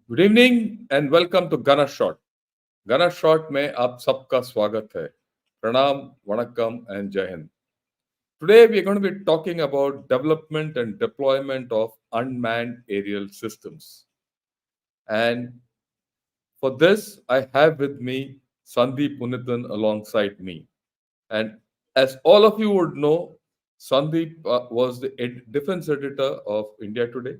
Good evening and welcome to गना शॉट। गना शॉट में आप सबका स्वागत है। प्रणाम, वणक्कम एंड जय Hind. Today we are going to be talking about development and deployment of unmanned aerial systems. And for this, I have with me Sandeep Unnithan alongside me. And as all of you would know, Sandeep was the defense editor of India Today,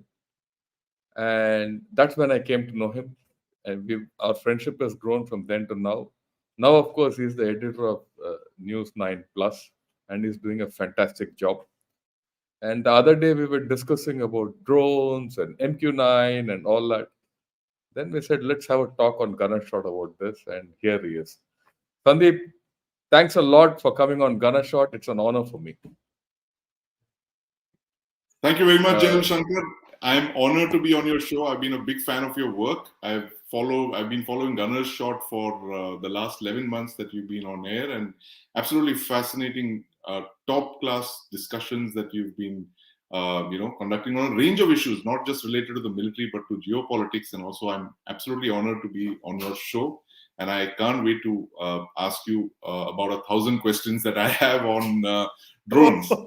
and that's when I came to know him. And our friendship has grown from then to now. Now, of course, he's the editor of News 9 Plus, and he's doing a fantastic job. And the other day we were discussing about drones and MQ9 and all that. Then we said, let's have a talk on Gunner Shot about this, and here he is. Sandeep, thanks a lot for coming on Gunner Shot. It's an honor for me. Thank you very much, Uh, Janil Shankar. I'm honored to be on your show. I've been a big fan of your work. I've been following Gunner's Shot for the last 11 months that you've been on air, and absolutely fascinating, top class discussions that you've been, conducting on a range of issues, not just related to the military but to geopolitics. And also, I'm absolutely honored to be on your show, and I can't wait to ask you about 1,000 questions that I have on drones.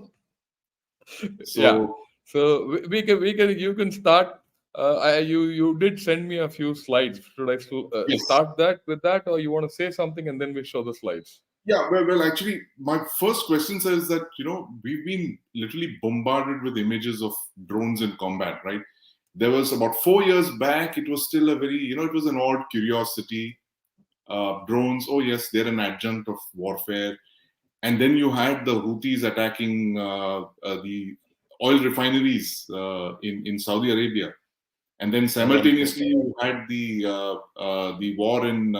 yeah. So. So we can you can start. You did send me a few slides. Should I Yes. start that with that, or you want to say something and then we show the slides? Yeah, well, actually, my first question says that, we've been literally bombarded with images of drones in combat, right? There was about 4 years back, it was still a very, it was an odd curiosity. Drones, oh yes, they're an adjunct of warfare. And then you had the Houthis attacking the oil refineries in Saudi Arabia. And then Aramco. simultaneously, you had the war in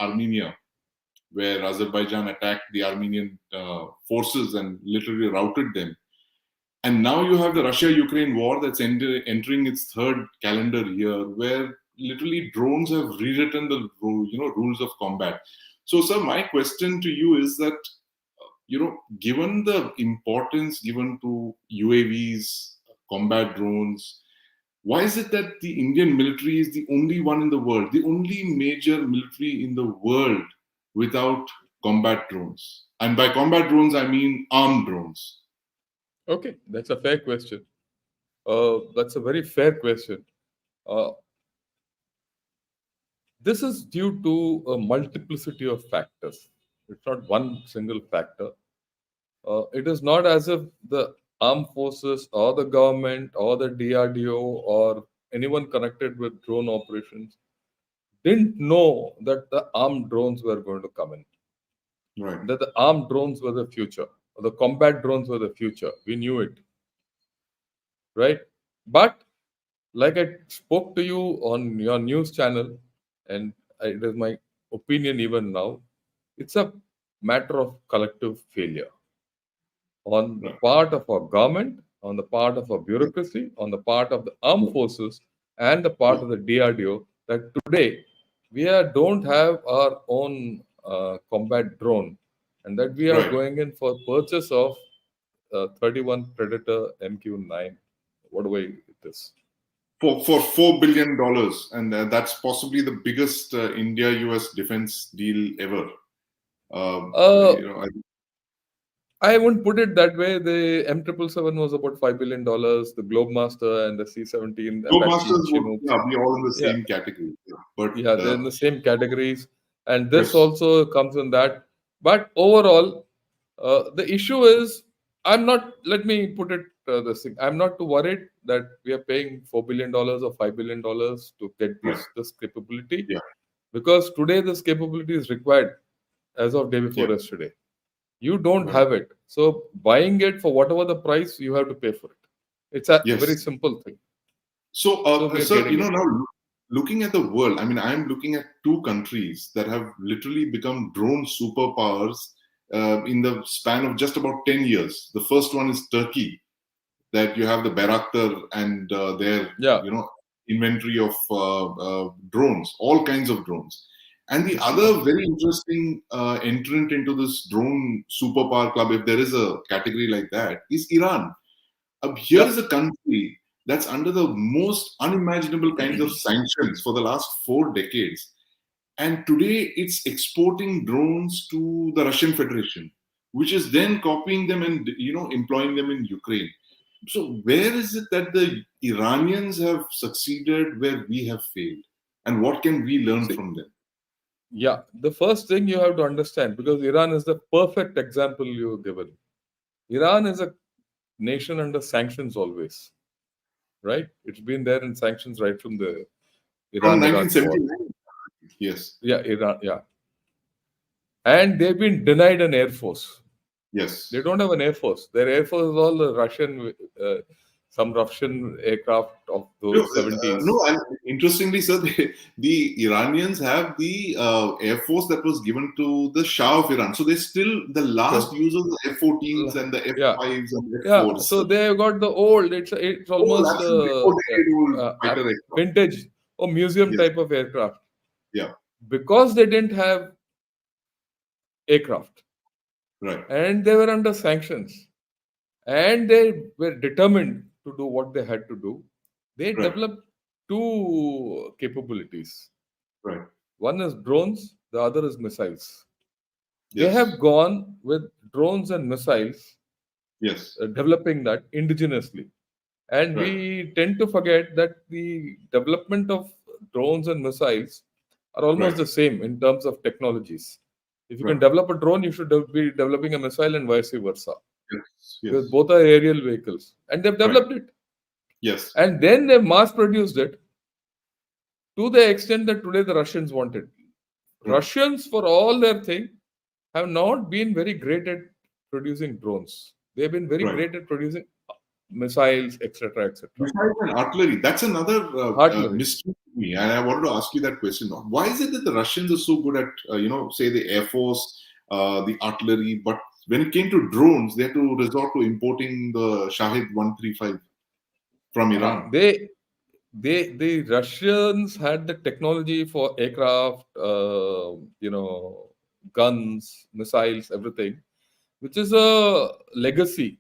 Armenia, where Azerbaijan attacked the Armenian forces and literally routed them. And now you have the Russia-Ukraine war that's entering its third calendar year, where literally drones have rewritten the rules of combat. So, sir, my question to you is that given the importance given to UAVs, combat drones, why is it that the Indian military is the only one in the world, the only major military in the world without combat drones? And by combat drones, I mean armed drones. Okay, that's a fair question. That's a very fair question. Uh, this is due to a multiplicity of factors. It's not one single factor. It is not as if the armed forces or the government or the DRDO or anyone connected with drone operations didn't know that the armed drones were going to come in, Right. that the armed drones were the future, or the combat drones were the future. We knew it, right? But like I spoke to you on your news channel, and it is my opinion even now, it's a matter of collective failure on the Right. part of our government, on the part of our bureaucracy, on the part of the armed Yeah. forces, and the part Yeah. of the DRDO, that today don't have our own combat drone, and that we are Right. going in for purchase of 31 Predator MQ9, whatever it is. For $4 billion, and that's possibly the biggest India-US defense deal ever. Um, Uh, you know, I, I wouldn't put it that way. The M777 was about $5 billion. The Globemaster and the C-17 Apache Globemasters would, Chinooks. yeah, be all in the Yeah, same category. Yeah. But yeah, they're in the same categories, and this yes, also comes in that. But overall, the issue is, I'm not. Let me put it this thing. I'm not too worried that we are paying $4 billion or $5 billion to get right, this capability, yeah, because today this capability is required as of day before yeah, yesterday. You don't right, have it, so buying it for whatever the price, you have to pay for it. It's a very yes. simple thing. So, So we are sir, getting it. now looking at the world, I mean, I'm looking at two countries that have literally become drone superpowers in the span of just about 10 years. The first one is Turkey, that you have the Bayraktar and their, Yeah. inventory of drones, all kinds of drones. And the other very interesting entrant into this drone superpower club, if there is a category like that, is Iran. Here Yeah. is a country that's under the most unimaginable kinds of sanctions for the last 4 decades. And today it's exporting drones to the Russian Federation, which is then copying them and employing them in Ukraine. So where is it that the Iranians have succeeded where we have failed? And what can we learn See, from them? yeah, the first thing you have to understand, because Iran is the perfect example you've given. Iran is a nation under sanctions always, right? It's been there in sanctions right from the From Iran-Iraq war. 1979. Yes. Yeah, Iran, yeah. And they've been denied an air force. They Yes. don't have an air force. Their air force is all the Russian, some Russian aircraft of No, those 70s. no, and interestingly, sir, the Iranians have the Air Force that was given to the Shah of Iran. So they're still the last So, users of the F-14s and the yeah, F-5s and yeah. F-4s. So they've got the old. It's Oh, almost absolutely. 4 decade-old fighter aircraft. vintage or museum Yes. type of aircraft, Yeah. because they didn't have aircraft Right. and they were under sanctions and they were determined to do what they had to do. They Right. developed two capabilities. Right. One is drones, the other is missiles. They have Yes. gone with drones and missiles, Yes. developing that indigenously. And Right. we tend to forget that the development of drones and missiles are almost Right. the same in terms of technologies. If you can Right. develop a drone, you should be developing a missile and vice versa. Yes. Because Yes. both are aerial vehicles. And they've Right. developed it. Yes. And then they mass produced it to the extent that today the Russians want it. Right. Russians, for all their thing, have not been very great at producing drones. They've been very Right. great at producing missiles, etc., etc. Missiles and artillery. That's another Artillery. mystery to me, and I wanted to ask you that question. Why is it that the Russians are so good at, say the air force, the artillery, but when it came to drones, they had to resort to importing the Shahid 135 from Uh, Iran. they the Russians had the technology for aircraft, guns, missiles, everything, which is a legacy.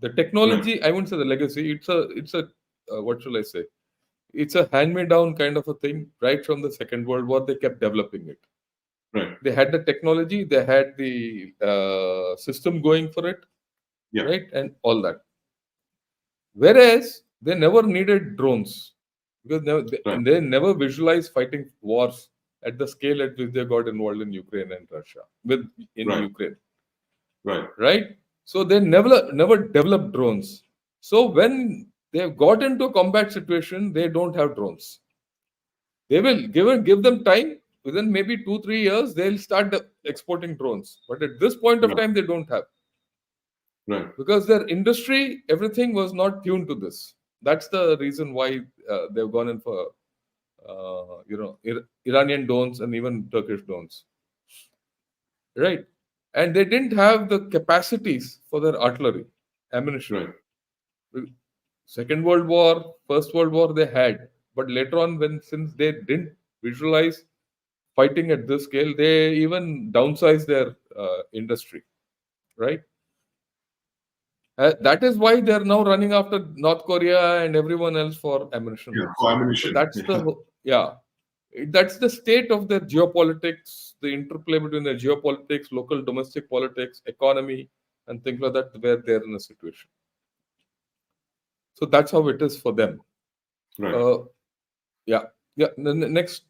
The Right, technology, I wouldn't say the legacy. It's a what shall I say? It's a hand-me-down kind of a thing. Right from the Second World War, they kept developing it. right, They had the technology, they had the system going for it, yeah, right, and all that. Whereas they never needed drones because right, they never visualized fighting wars at the scale at which they got involved in Ukraine and Russia with in right, Ukraine, right, right? So they never developed drones. So when they've got into a combat situation, they don't have drones. They will give them time. Within maybe 2 3 years, they'll start exporting drones. But at this point of right, time, they don't have, right, because their industry, everything was not tuned to this. That's the reason why they've gone in for Iranian drones and even Turkish drones, right? And they didn't have the capacities for their artillery, ammunition. right. Second World War, First World War, they had, but later on, when since they didn't visualize fighting at this scale, they even downsized their industry, right? That is why they are now running after North Korea and everyone else for ammunition Yeah, for also. So ammunition. that's yeah, that's the state of their geopolitics, the interplay between their geopolitics, local domestic politics, economy, and things like that, where they're in a situation. So that's how it is for them. Right. Uh, yeah, yeah. Next,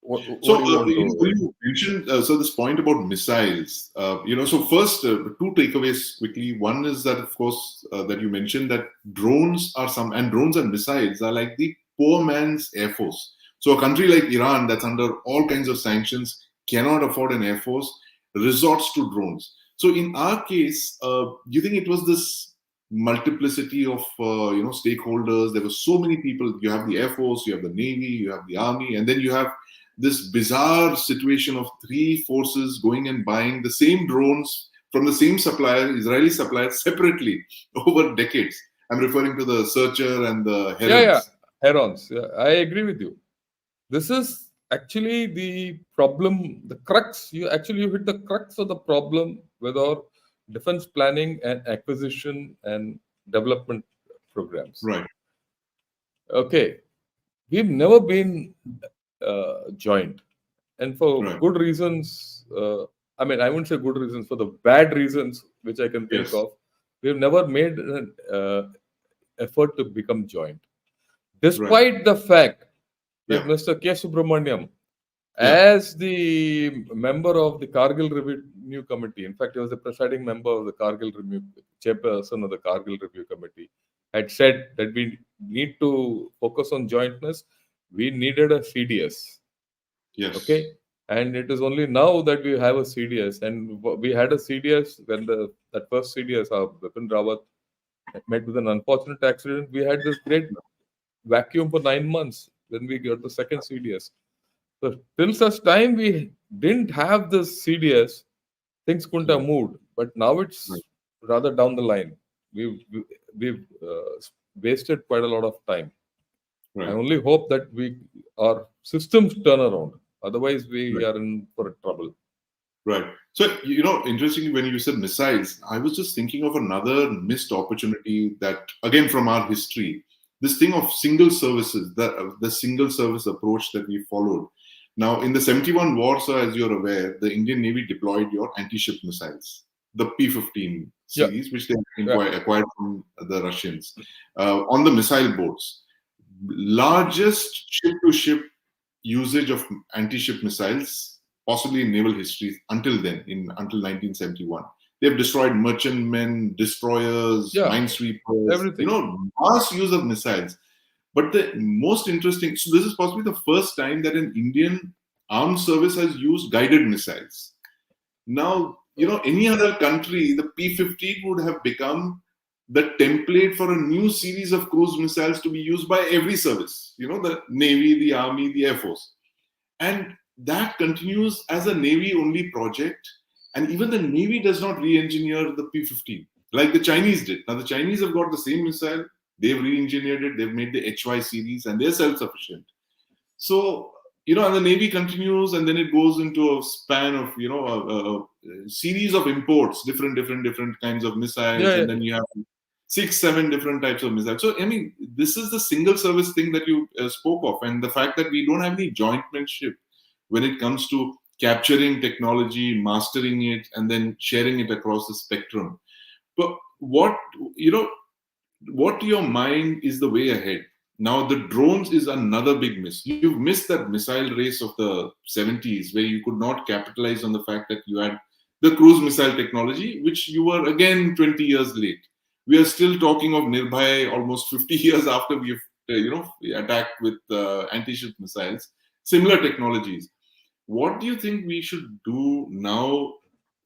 So, what do you want when to? you mentioned so this point about missiles, so first, two takeaways quickly. One is that, of course, that you mentioned that drones and missiles are like the poor man's air force. So, a country like Iran, that's under all kinds of sanctions, cannot afford an air force, resorts to drones. So, in our case, do you think it was this multiplicity of stakeholders? There were so many people. You have the air force, you have the navy, you have the army, and then you have this bizarre situation of three forces going and buying the same drones from the same supplier, Israeli supplier, separately over decades. I'm referring to the Searcher and the Yeah, yeah, Herons. herons. Yeah, I agree with you. This is actually the problem, the crux. You hit the crux of the problem with our defense planning and acquisition and development programs. Right, Okay, we've never been joint, and for Right. good reasons. I mean, I wouldn't say good reasons, for the bad reasons which I can think Yes. of. We've never made an effort to become joint, Right. despite the fact that Yeah. Mr. K. Subramaniam, Yeah. as the member of the Kargil Review Committee, in fact, he was the presiding member of the Kargil Review, chairperson of the Kargil Review Committee, had said that we need to focus on jointness. We needed a CDS. Yes. Okay. And it is only now that we have a CDS. And we had a CDS when that first CDS, Vipin Rawat, met with an unfortunate accident. We had this great vacuum for 9 months when we got the second CDS. So till such time we didn't have this CDS, things couldn't have Right. moved. But now Right. it's rather down the line. We've wasted quite a lot of time. I Right. only hope that our systems turn around. Otherwise, we Right. are in for trouble. Right. So, interestingly, when you said missiles, I was just thinking of another missed opportunity that, again, from our history, this thing of single services, the single service approach that we followed. Now, in the 71 war, sir, as you're aware, the Indian Navy deployed your anti-ship missiles, the P-15 Yeah, series, which they yeah, acquired from the Russians, on the missile boats. Largest ship-to-ship usage of anti-ship missiles, possibly in naval history until then, until 1971. They've destroyed merchantmen, destroyers, yeah, minesweepers, everything. mass use of missiles. But the most interesting, so this is possibly the first time that an Indian armed service has used guided missiles. Now, any other country, the P-15 would have become the template for a new series of cruise missiles to be used by every service, the Navy, the Army, the Air Force. And that continues as a Navy only project. And even the Navy does not re engineer the P-15 like the Chinese did. Now, the Chinese have got the same missile, they've re engineered it, they've made the HY series, and they're self sufficient. So, and the Navy continues, and then it goes into a span of, a series of imports, different kinds of missiles, Yeah, and yeah, then you have 6, 7 different types of missiles. So, I mean, this is the single service thing that you spoke of, and the fact that we don't have any jointmanship when it comes to capturing technology, mastering it, and then sharing it across the spectrum. But you know, what to your mind is the way ahead? Now, the drones is another big miss. You've missed that missile race of the 70s where you could not capitalize on the fact that you had the cruise missile technology, which you were again 20 years late. We are still talking of Nirbhay almost 50 years after we've, attacked with anti-ship missiles, similar technologies. What do you think we should do now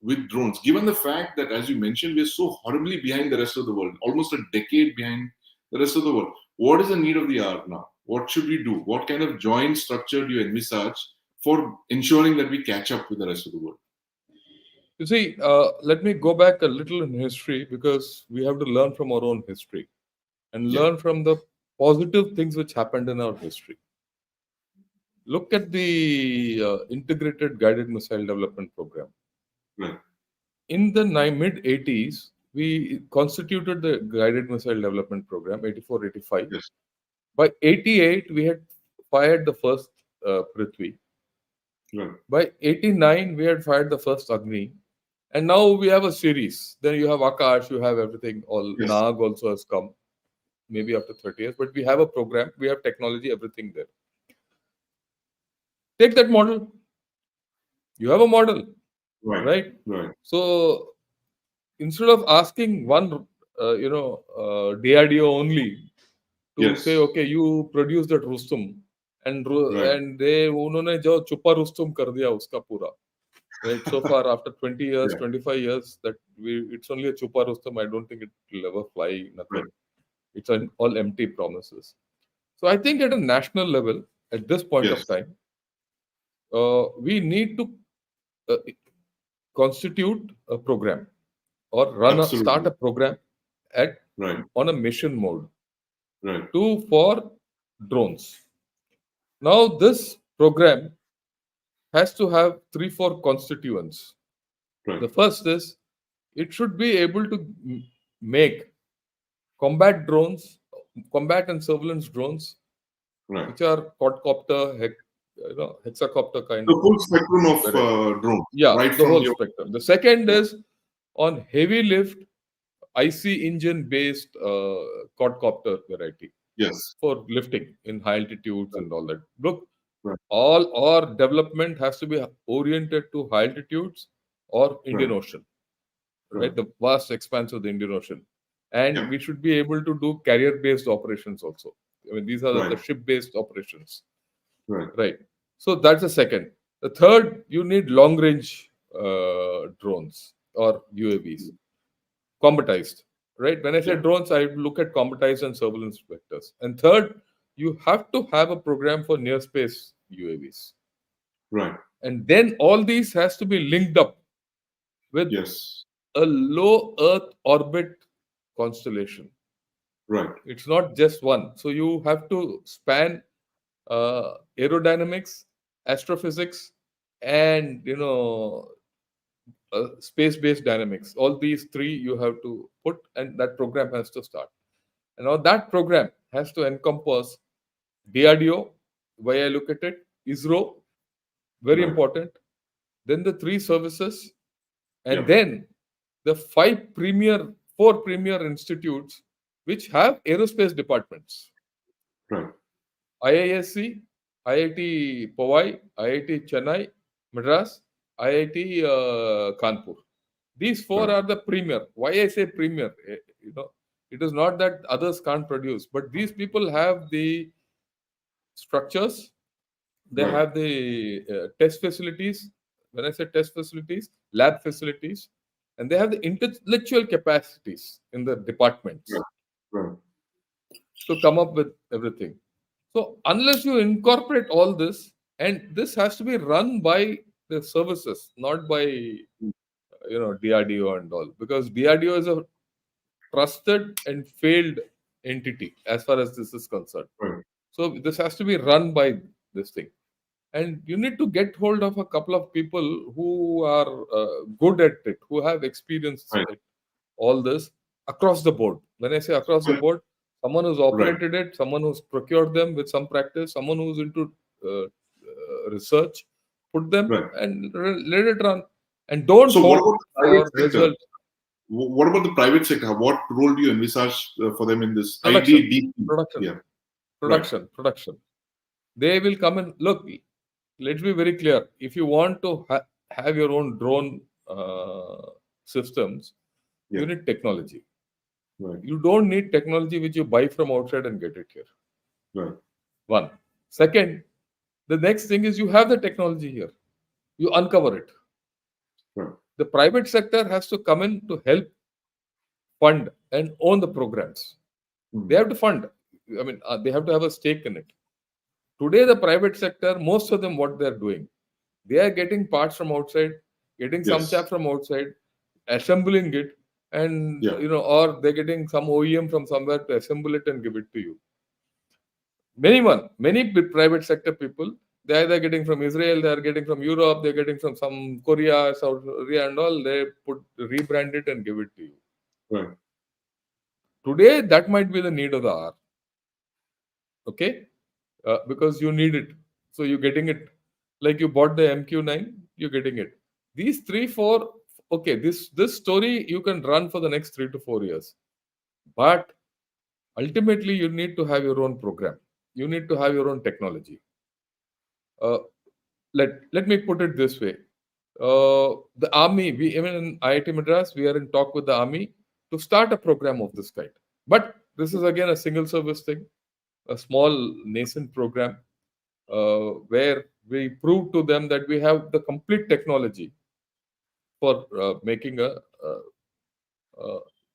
with drones, given the fact that, as you mentioned, we're so horribly behind the rest of the world, almost a decade behind the rest of the world? What is the need of the hour now? What should we do? What kind of joint structure do you envisage for ensuring that we catch up with the rest of the world? You see, let me go back a little in history because we have to learn from our own history and Yeah, learn from the positive things which happened in our history. Look at the integrated guided missile development program. right. In the mid 80s, we constituted the guided missile development program, 84, 85. Yes, By 88, we had fired the first Prithvi. right. By 89, we had fired the first Agni. And now we have a series. Then you have Akash, you have everything. All Yes, Nag also has come, maybe after 30 years. But we have a program, we have technology, everything there. Take that model. You have a model, right, right? right. So instead of asking one, DRDO only to say, Yes, okay, you produce that Rustum, and right, they उन्होंने जो छुपा रुस्तुम कर दिया उसका पूरा. Right. So far, after 20 years, yeah, 25 years, that it's only a chupa Rustam. I don't think it will ever fly. right. Nothing. It's all empty promises. So I think at a national level, at this point of Yes, time, we need to uh, constitute a program or start absolutely. a program at Right, on a mission mode right, for drones. Now this program has to have three, four constituents. right. The first is it should be able to make combat drones combat and surveillance drones, Right. which are quadcopter, hexacopter kind The of full spectrum of variety. drones, Yeah, right the from whole your. spectrum. The second Yeah. is on heavy lift IC engine based quadcopter variety Yes. for lifting in high altitudes Right. and all that. Look, Right. all our development has to be oriented to high altitudes or Indian Right. Ocean, Right. right? The vast expanse of the Indian Ocean. And Yeah. we should be able to do carrier based operations also. I mean, these are the Right. ship based operations, Right. right? So that's the second. The third, you need long range drones or UAVs, combatized, right? When I say Yeah. drones, I look at combatized and surveillance vectors. And third, you have to have a program for near space UAVs. Right. And then all these has to be linked up with Yes. a low Earth orbit constellation. Right. It's not just one. So you have to span aerodynamics, astrophysics, and space-based dynamics. All these three you have to put, and that program has to start. And now that program has to encompass DRDO, way I look at it, ISRO, very Right. important. Then the three services, and Yeah. then the four premier institutes which have aerospace departments: Right. IISc, IIT Powai, IIT Chennai, Madras, IIT Kanpur. These four Right. are the premier. Why I say premier? It is not that others can't produce, but these people have the structures, they Right. have the test facilities. When I say test facilities, lab facilities, and they have the intellectual capacities in the departments Right. Right. to come up with everything. So unless you incorporate all this, and this has to be run by the services, not by DRDO and all, because DRDO is a trusted and failed entity as far as this is concerned. Right. So this has to be run by this thing, and you need to get hold of a couple of people who are good at it, who have experience Right. at all this across the board. When I say across the Well, board, someone who's right. operated it, someone who's procured them with some practice, someone who's into research, put them Right. and let it run, and don't So, what hope about the private for sector? results. What about the private sector? What role do you envisage for them in this Production, IDDP? production, Yeah. Right. production. They will come and look. Let's be very clear. If you want to have your own drone systems, you Yeah. need technology. Right. You don't need technology which you buy from outside and get it here. Right. One. Second, the next thing is you have the technology here. You uncover it. Right. The private sector has to come in to help fund and own the programs. They Mm. have to fund. I mean, they have to have a stake in it. Today, the private sector, most of them, what they're doing, they are getting parts from outside, getting some Yes. chap from outside, assembling it, and Yeah. or they're getting some OEM from somewhere to assemble it and give it to you. Many private sector people, they're either getting from Israel, they're getting from Europe, they're getting from some Korea, South Korea, and all. They rebrand it and give it to you. Right. Today, that might be the need of the hour. Okay, because you need it, so you're getting it. Like you bought the MQ9, you're getting it. These three, four, okay. This story you can run for the next 3 to 4 years, but ultimately you need to have your own program. You need to have your own technology. Uh, let me put it this way: the army, we even in IIT Madras, we are in talk with the army to start a program of this kind. But this is again a single service thing, a small nascent program where we prove to them that we have the complete technology for making uh,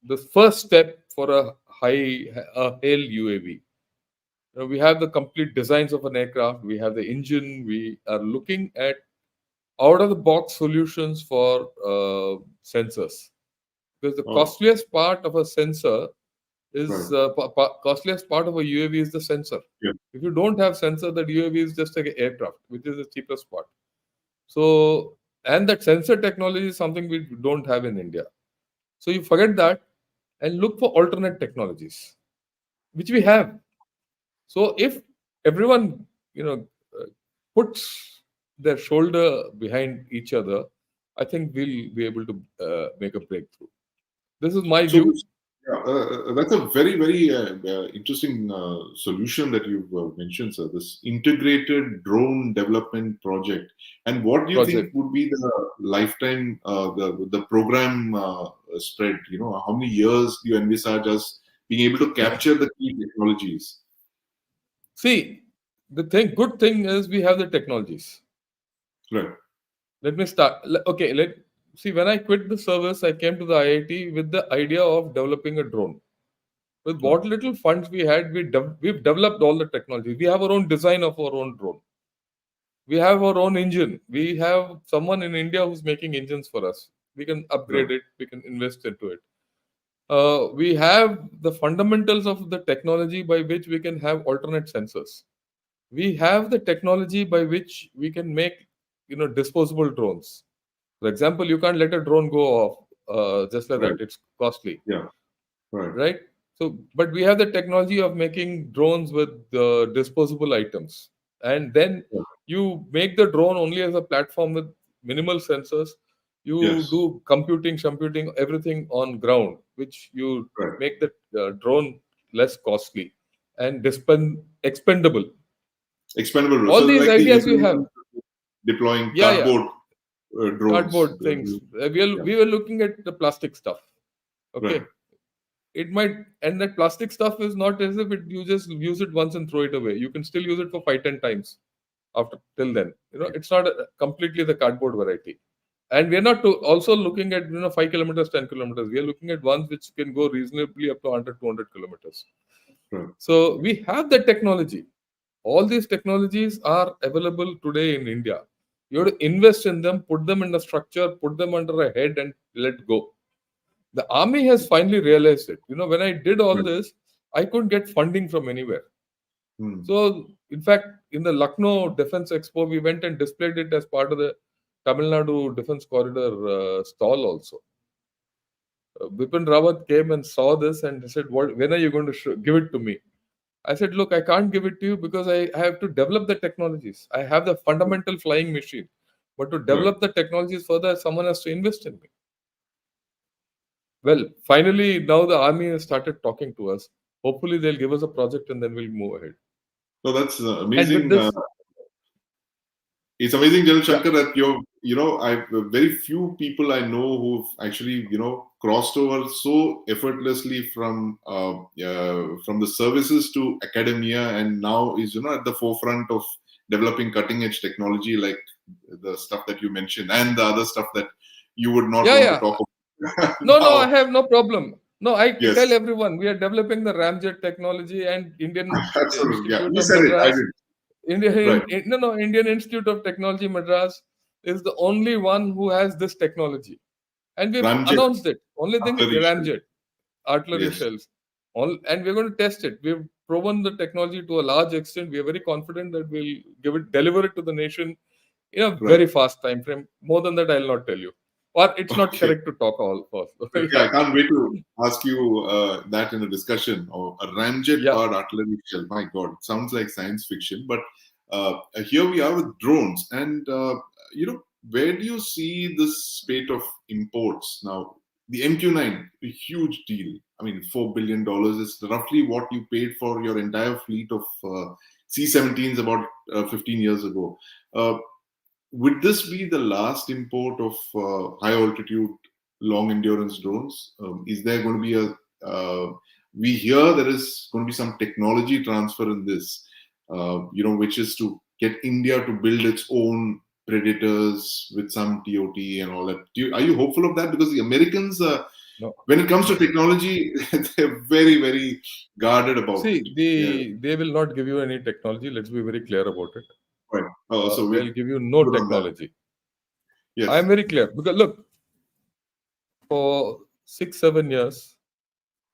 the first step for a hail UAV. We have the complete designs of an aircraft. We have the engine. We are looking at out of the box solutions for sensors, because the Oh. costliest part of a sensor is Right. costliest part of a UAV is the sensor. Yeah. If you don't have sensor, that UAV is just like an aircraft, which is the cheapest part. So, and that sensor technology is something we don't have in India. So you forget that and look for alternate technologies. which we have. So if everyone, uh, puts their shoulder behind each other, I think we'll be able to make a breakthrough. This is my So view. yeah, that's a very, very interesting solution that you've mentioned, sir. This integrated drone development project. And what do you think Project. would be the lifetime, the program spread? You know, how many years do you envisage us being able to capture the key technologies? See, good thing is we have the technologies. Right, Let me start. Okay, let see. When I quit the service, I came to the IIT with the idea of developing a drone. With right, what little funds we had, we've developed all the technology. We have our own design of our own drone. We have our own engine. We have someone in India who's making engines for us. We can right. upgrade it. We can invest into it. We have the fundamentals of the technology by which we can have alternate sensors. We have the technology by which we can make, disposable drones. For example, you can't let a drone go off just like that. Right. It's costly, Yeah. Right. right? So, but we have the technology of making drones with disposable items, and then Yeah. you make the drone only as a platform with minimal sensors. You Yes. do computing, everything on ground, which you Right. make the drone less costly and expendable. Expendable. All So these like the ideas you have. equivalent of deploying Yeah, yeah, cardboard drones. cardboard things. Yeah. We were looking at the plastic stuff. Right. Okay, it might, and that plastic stuff is not as if you just use it once and throw it away. You can still use it for 5-10 times after till then. It's not completely the cardboard variety. And we're not also looking at 5 kilometers, 10 kilometers. We are looking at ones which can go reasonably up to 100, 200 kilometers. Right. So we have the technology. All these technologies are available today in India. You have to invest in them, put them in a structure, put them under a head, and let go. The army has finally realized it. When I did all Right. this, I couldn't get funding from anywhere. Hmm. So, in fact, in the Lucknow Defense Expo, we went and displayed it as part of the Tamil Nadu Defense Corridor stall also. Bipin Rawat came and saw this and he said, when are you going to give it to me? I said, look, I can't give it to you because I have to develop the technologies. I have the fundamental flying machine. But to Right. develop the technologies further, someone has to invest in me. Well, finally, now the army has started talking to us. Hopefully, they'll give us a project and then we'll move ahead. So that's And with amazing. this, It's amazing, General yeah, Shankar, that I very few people I know who've actually, crossed over so effortlessly from the services to academia, and now is, at the forefront of developing cutting edge technology like the stuff that you mentioned and the other stuff that you would not yeah, want to yeah. talk about No, I now. have no problem. No, I tell Yes, everyone we are developing the ramjet technology and Indian absolutely. Yeah, Institute you of said it. I Madras. did. Right. No, Indian Institute of Technology Madras is the only one who has this technology, and we've Ramjet announced it. Only thing, artillery shell. ramjet artillery Yes. shells. All, and we're going to test it. We've proven the technology to a large extent. We are very confident that we'll deliver it to the nation in a Right. very fast time frame. More than that, I'll not tell you. Or it's not Okay. correct to talk all first. Okay, Yeah, I can't wait to ask you that in a discussion. Or a ramjet yeah. powered artillery shell. My God, it sounds like science fiction. But here we are with drones, and where do you see this spate of imports now? The MQ-9, a huge deal. I mean, $4 billion is roughly what you paid for your entire fleet of C-17s about 15 years ago. Uh, would this be the last import of high altitude, long endurance drones? Is there going to be we hear there is going to be some technology transfer in this, which is to get India to build its own predators with some TOT and all that. Are you hopeful of that? Because the Americans, No, when it comes to no. technology, they're very, very guarded about it. See, Yeah, they will not give you any technology. Let's be very clear about it. right. So we're They'll give you no good on that. technology. I Yes, am very clear because look, for 6-7 years,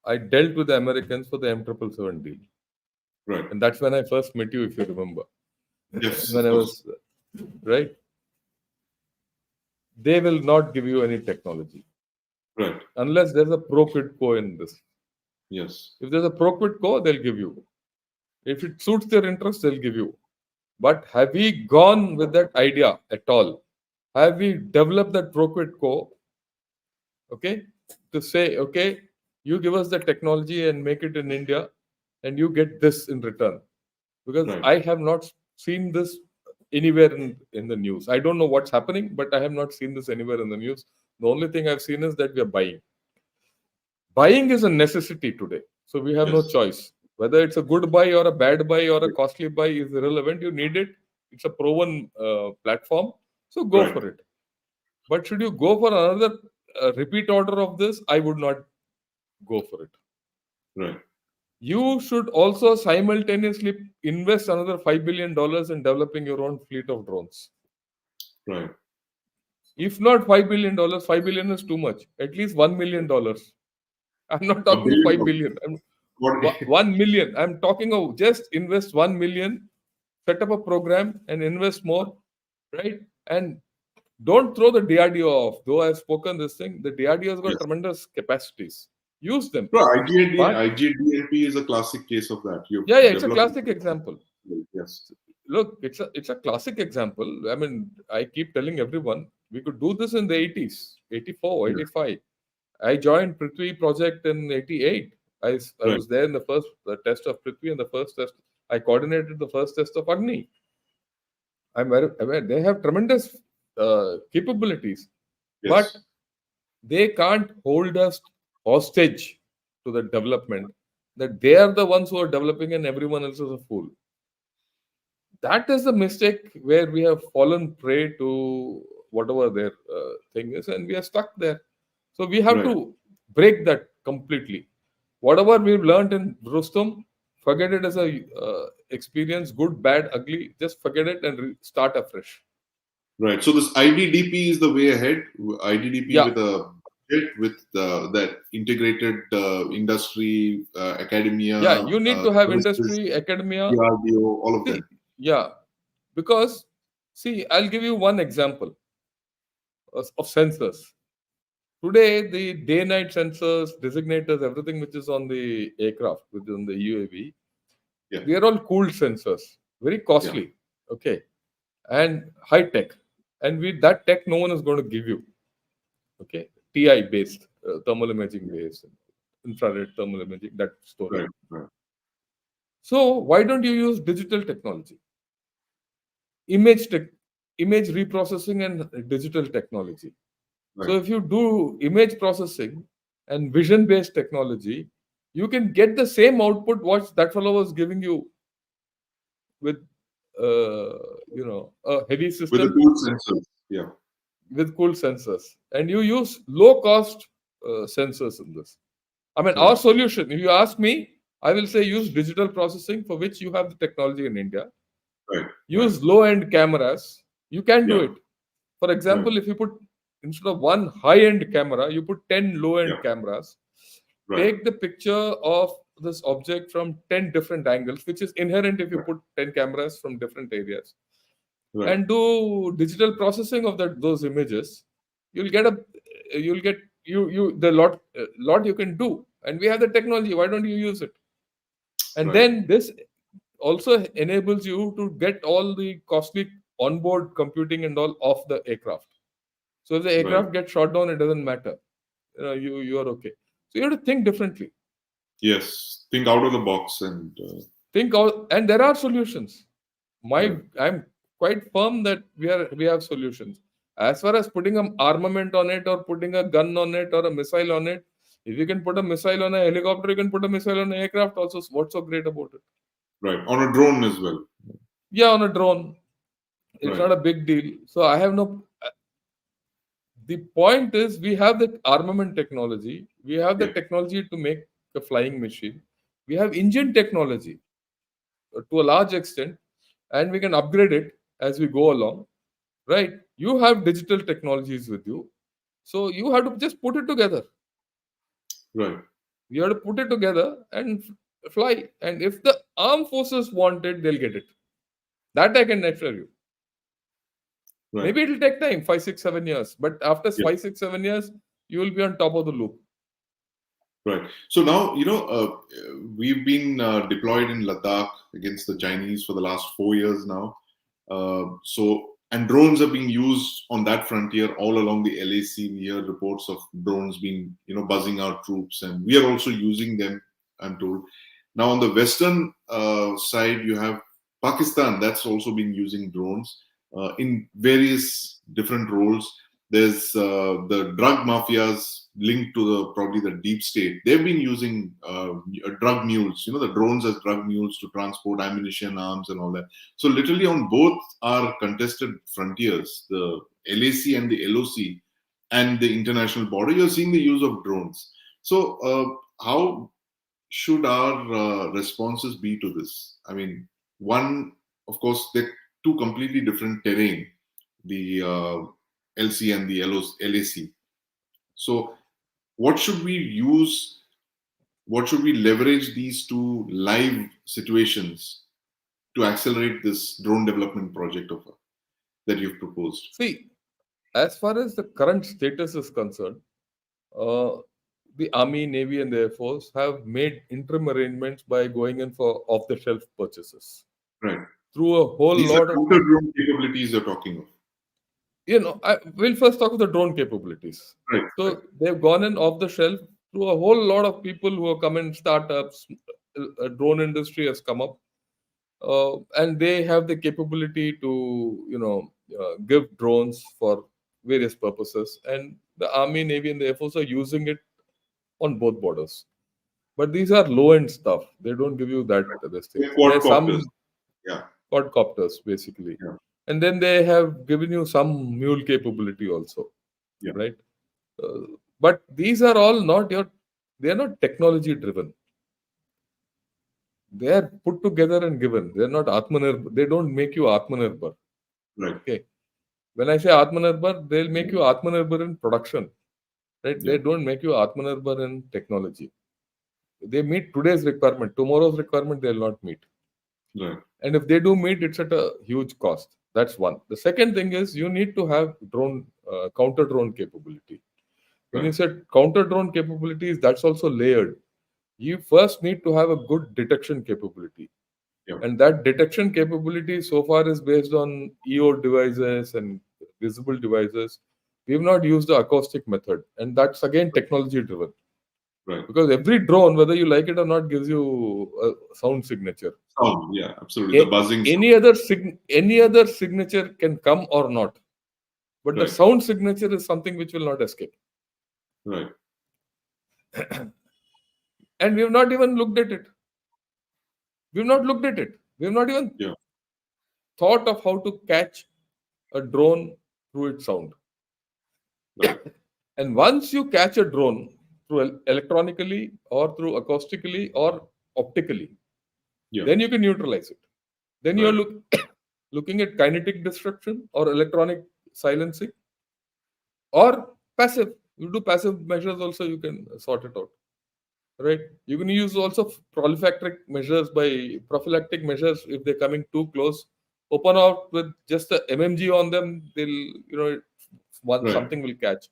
I dealt with the Americans for the M777 deal, right. and that's when I first met you, if you remember. Yes, When of I course. was right, they will not give you any technology Right. unless there's a pro quid quo in this. Yes. If there's a pro quid quo, they'll give you. If it suits their interest, they'll give you. But have we gone with that idea at all? Have we developed that pro quid quo? Okay, to say, okay, you give us the technology and make it in India, and you get this in return. Because Right. I have not seen this anywhere in the news. I don't know what's happening, but I have not seen this anywhere in the news. The only thing I've seen is that we are buying. Buying is a necessity today. So we have no Yes. choice. Whether it's a good buy or a bad buy or a costly buy is irrelevant. You need it. It's a proven platform. So go Right. for it. But should you go for another repeat order of this? I would not go for it. Right. You should also simultaneously invest another $5 billion in developing your own fleet of drones. Right. If not $5 billion, 5 billion is too much. At least $1 million. I'm not A talking billion. 5 billion. What? 1 million. I'm talking of just invest 1 million, set up a program and invest more, right? And don't throw the DRDO off. Though I've spoken this thing, the DRDO has got Yes. tremendous capacities. Use them. No, But IGDLP is a classic case of that. You've yeah, it's a developed. classic example. Yes. Look, it's a classic example. I mean, I keep telling everyone we could do this in the 80s, 84, Yes. 85. I joined Prithvi project in 88. I Right. was there in the first test of Prithvi and the first test. I coordinated the first test of Agni. I'm very aware they have tremendous capabilities, but Yes. they can't hold us hostage to the development. That they are the ones who are developing and everyone else is a fool. That is the mistake where we have fallen prey to whatever their thing is, and we are stuck there. So we have Right. to break that completely. Whatever we've learned in Rustum, forget it as a experience, good, bad, ugly. Just forget it and start afresh. Right. So this IDDP is the way ahead. IDDP Yeah, with a budget, with that integrated industry, academia, yeah. You need to have services, industry, academia. DRDO, all of See, them. yeah, because see, I'll give you one example of sensors. Today, the day-night sensors, designators, everything which is on the aircraft, which is on the UAV, Yeah. they are all cooled sensors, very Yeah. costly, okay, and high tech. And with that tech, no one is going to give you, okay, TI based, thermal imaging based, infrared thermal imaging, that story. Right. Right. So why don't you use digital technology, image tech, image reprocessing, and digital technology? So Right. if you do image processing and vision based technology, you can get the same output what that fellow was giving you with a heavy With the system tool sensors. Yeah. with cool sensors, and you use low cost sensors in this. I mean, our Right. solution, if you ask me, I will say use digital processing, for which you have the technology in India. Right. Right. Use low end cameras. You can do Yeah. it. For Right. example, if you put, instead of one high end camera, you put 10 low end Yeah. cameras, Right. take the picture of this object from 10 different angles, which is inherent if you Right. put 10 cameras from different areas, Right. and do digital processing of those images. You'll get a, you'll get, the lot you can do. And we have the technology. Why don't you use it? And Right. then this also enables you to get all the costly onboard computing and all off the aircraft. So if the Right. aircraft gets shot down, it doesn't matter. You are okay. So you have to think differently. Yes. Think out of the box and Think out, and there are solutions. right. I'm quite firm that we have solutions. As far as putting an armament on it or putting a gun on it or a missile on it, if you can put a missile on a helicopter, you can put a missile on an aircraft. Also, what's so great about it? Right. On a drone as well. Yeah, on a drone, it's Right. not a big deal. So I have no. The point is, we have the armament technology. We have the Yeah. technology to make a flying machine. We have engine technology to a large extent, and we can upgrade it as we go along, right? You have digital technologies with you, so you have to just put it together. Right. You have to put it together and fly. And if the armed forces want it, they'll get it. That I can assure you. Right. Maybe it'll take time, 5, 6, 7 years, but after Yeah. 5, 6, 7 years, you will be on top of the loop. Right. So now, we've been deployed in Ladakh against the Chinese for the last 4 years now. And drones are being used on that frontier all along the LAC. We hear reports of drones being, buzzing out troops, and we are also using them, I'm told. Now, on the western side, you have Pakistan that's also been using drones in various different roles. There's the drug mafias linked to probably the deep state. They've been using drug mules, the drones as drug mules to transport ammunition, arms, and all that. So literally on both our contested frontiers, the LAC and the LOC, and the international border, you're seeing the use of drones. So how should our responses be to this? I mean, one, of course, they're two completely different terrain, the LC and the LAC. So what should we use? What should we leverage these two live situations to accelerate this drone development project that you've proposed? See, as far as the current status is concerned, uh, the Army, Navy, and the Air Force have made interim arrangements by going in for off-the-shelf purchases Right. through a whole These are lot of. counter drone capabilities you're talking of. We'll first talk of the drone capabilities. Right. So they've gone in off the shelf through a whole lot of people who have come in, startups. A drone industry has come up, and they have the capability to give drones for various purposes. And the Army, Navy, and the Air Force are using it on both borders. But these are low end stuff. They don't give you that this thing. They're There's quadcopters. some Yeah. quadcopters basically, Yeah. and then they have given you some mule capability also, Yeah. right? But these are all not they are not technology driven. They are put together and given. They are not Atmanirbhar. They don't make you Atmanirbhar. Right. Okay. When I say Atmanirbhar, they'll make you Atmanirbhar in production. Right? Yeah. They don't make you Atmanirbhar in technology. They meet today's requirement. Tomorrow's requirement they'll not meet. Right. And if they do meet, it's at a huge cost. That's one. The second thing is you need to have counter drone capability. When you Right. said counter drone capabilities, that's also layered. You first need to have a good detection capability. Yeah. And that detection capability so far is based on EO devices and visible devices. We've not used the acoustic method. And that's again technology driven. Right. Because every drone, whether you like it or not, gives you a sound signature. Sound, yeah, absolutely. The buzzing sound. Any other signature can come or not. But the Right. sound signature is something which will not escape. Right. And we have not even looked at it. We've not looked at it. We've not even Yeah. thought of how to catch a drone through its sound. Right. And once you catch a drone through electronically or through acoustically or optically, Yeah. then you can neutralize it. Then Right. you're looking at kinetic destruction or electronic silencing or passive. You do passive measures also, you can sort it out. Right? You can use also prophylactic measures if they're coming too close. Open out with just a MMG on them, Right. something will catch.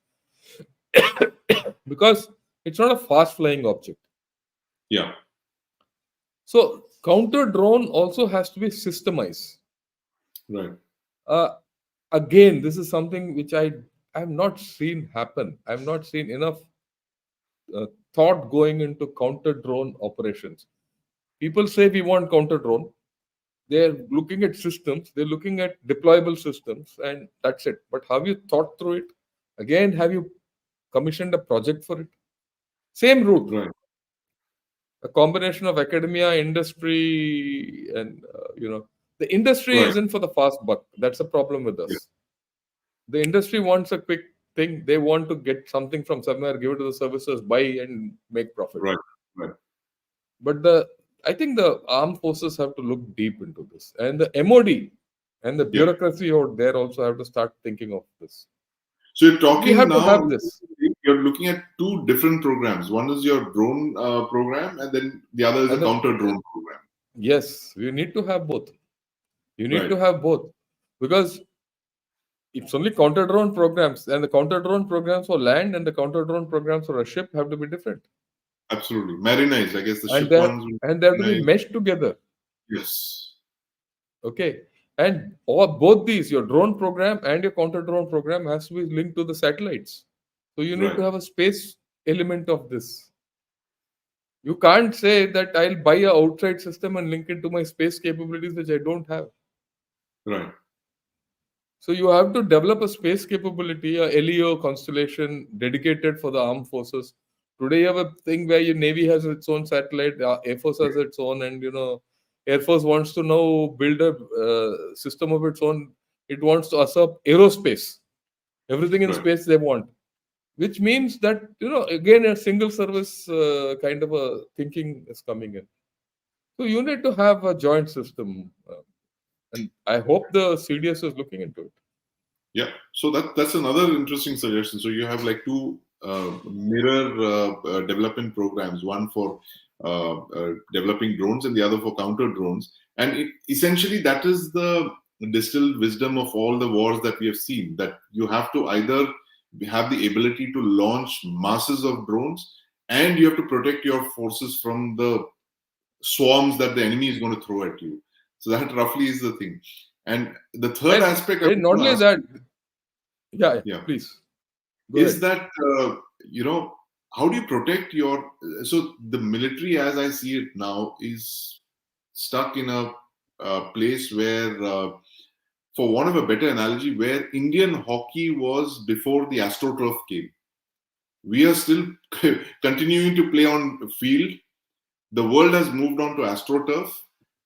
Because it's not a fast flying object. Yeah. So counter drone also has to be systemized. Right. Again, this is something which I've not seen happen. I've not seen enough thought going into counter drone operations. People say we want counter drone. They're looking at systems, they're looking at deployable systems, and that's it. But have you thought through it? Again, have you commissioned a project for it? Same route. Right. A combination of academia, industry, and the industry Right. isn't for the fast buck. That's a problem with us. Yeah. The industry wants a quick thing. They want to get something from somewhere, give it to the services, buy and make profit. Right. Right. But I think the armed forces have to look deep into this, and the MOD and the bureaucracy out there also have to start thinking of this. So you're We talking have to now, have this. you're looking at two different programs. One is your drone program, and then the other is a And counter drone program. Yes, we need to have both. You need Right. to have both, because it's only counter drone programs, and the counter drone programs for land and the counter drone programs for a ship have to be different. Absolutely. Marinized. I guess the and ship they ones will and they have to be marinize. meshed together. Yes. Okay, and or both these, your drone program and your counter drone program, has to be linked to the satellites. So you need to Right. have a space element of this. You can't say that I'll buy a outside system and link it to my space capabilities, which I don't have. Right. So you have to develop a space capability, a LEO constellation dedicated for the armed forces. Today you have a thing where your Navy has its own satellite, Air Force has its own, and Air Force wants to now build a system of its own. It wants to usurp aerospace. Everything in Right. space they want, which means that again a single service kind of a thinking is coming in. So you need to have a joint system, and I hope the CDS is looking into it. Yeah. So that's another interesting suggestion. So you have like two mirror development programs, one for developing drones and the other for counter drones. And essentially, that is the distilled wisdom of all the wars that we have seen. That you have to either have the ability to launch masses of drones, and you have to protect your forces from the swarms that the enemy is going to throw at you. So that roughly is the thing. And the third And, aspect I and not want to only ask that, you, yeah, yeah, please go is ahead. that how do you protect your? So the military, as I see it now, is stuck in a place where, for want of a better analogy, where Indian hockey was before the AstroTurf came. We are still continuing to play on field. The world has moved on to AstroTurf,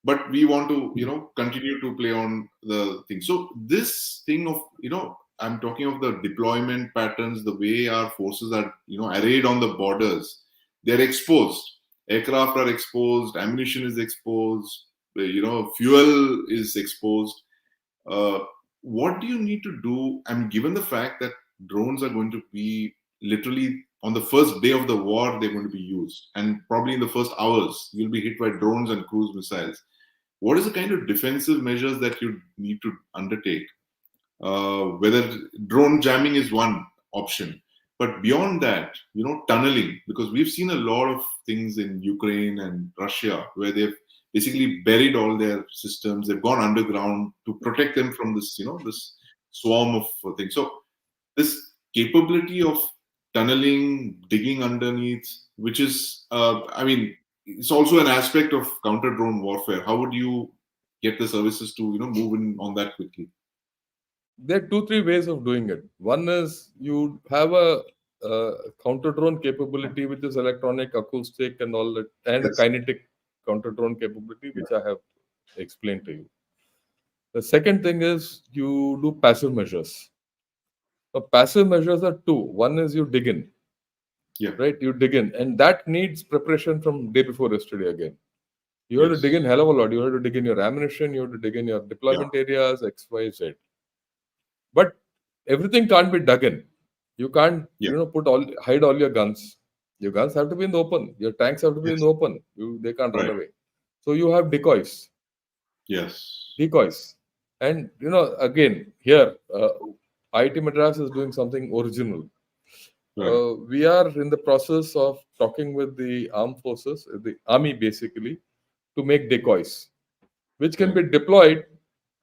but we want to continue to play on the thing. So this thing of I'm talking of the deployment patterns, the way our forces are arrayed on the borders. They're exposed. Aircraft are exposed, ammunition is exposed, fuel is exposed. uh, what do you need to do? I mean, given the fact that drones are going to be literally on the first day of the war, they're going to be used, and probably in the first hours, you'll be hit by drones and cruise missiles. What is the kind of defensive measures that you need to undertake? Whether drone jamming is one option, but beyond that, tunneling, because we've seen a lot of things in Ukraine and Russia where they've basically buried all their systems. They've gone underground to protect them from this, this swarm of things. So this capability of tunneling, digging underneath, which is, I mean, it's also an aspect of counter drone warfare. How would you get the services to, move in on that quickly? There are two, three ways of doing it. One is you have a counter drone capability, which is electronic, acoustic, and all that, and a Yes. kinetic counter drone capability, which I have explained to you. The second thing is you do passive measures. So passive measures are two. One is you dig in, Yeah. right? You dig in, and that needs preparation from day before yesterday again. You have to dig in Yes. hell of a lot. You have to dig in your ammunition. You have to dig in your Yeah. deployment areas, X, Y, Z. But everything can't be dug in. You can't, Yeah. hide all your guns. Your guns have to be in the open. Your tanks have to be in Yes. the open. They can't run Right. away. So you have decoys, Yes. decoys, and again here, IIT Madras is doing something original. Right. We are in the process of talking with the armed forces, the army basically, to make decoys, which can Right. be deployed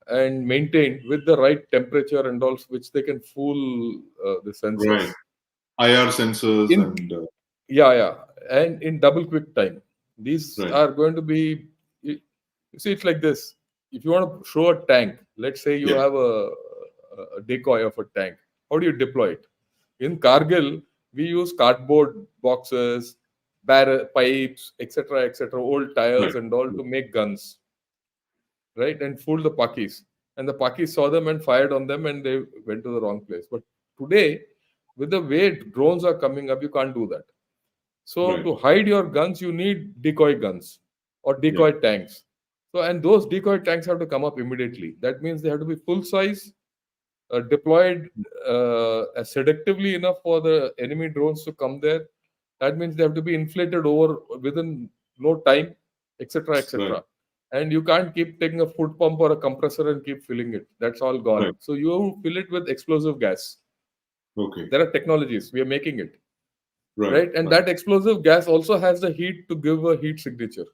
and maintained with the right temperature and all, which they can fool the Right. sensors IR sensors in, and yeah, and in double quick time. These right. are going to be, you see, it's like this. If you want to show a tank, let's say you Yeah. have a decoy of a tank, how do you deploy it? In Kargil, we use cardboard boxes, barrel pipes, etc., old tires Right. and all to make guns, right? And fooled the Pakis. And the Pakis saw them and fired on them, and they went to the wrong place. But today, with the way drones are coming up, you can't do that. So Right. to hide your guns, you need decoy guns or Yeah. decoy tanks. So and those decoy tanks have to come up immediately. That means they have to be full size, deployed seductively enough for the enemy drones to come there. That means they have to be inflated over within no time, etc., Right. etc. And you can't keep taking a foot pump or a compressor and keep filling it. That's all gone. Right. So you fill it with explosive gas. Okay. There are technologies. We are making it. Right. right? And Right. that explosive gas also has the heat to give a heat signature.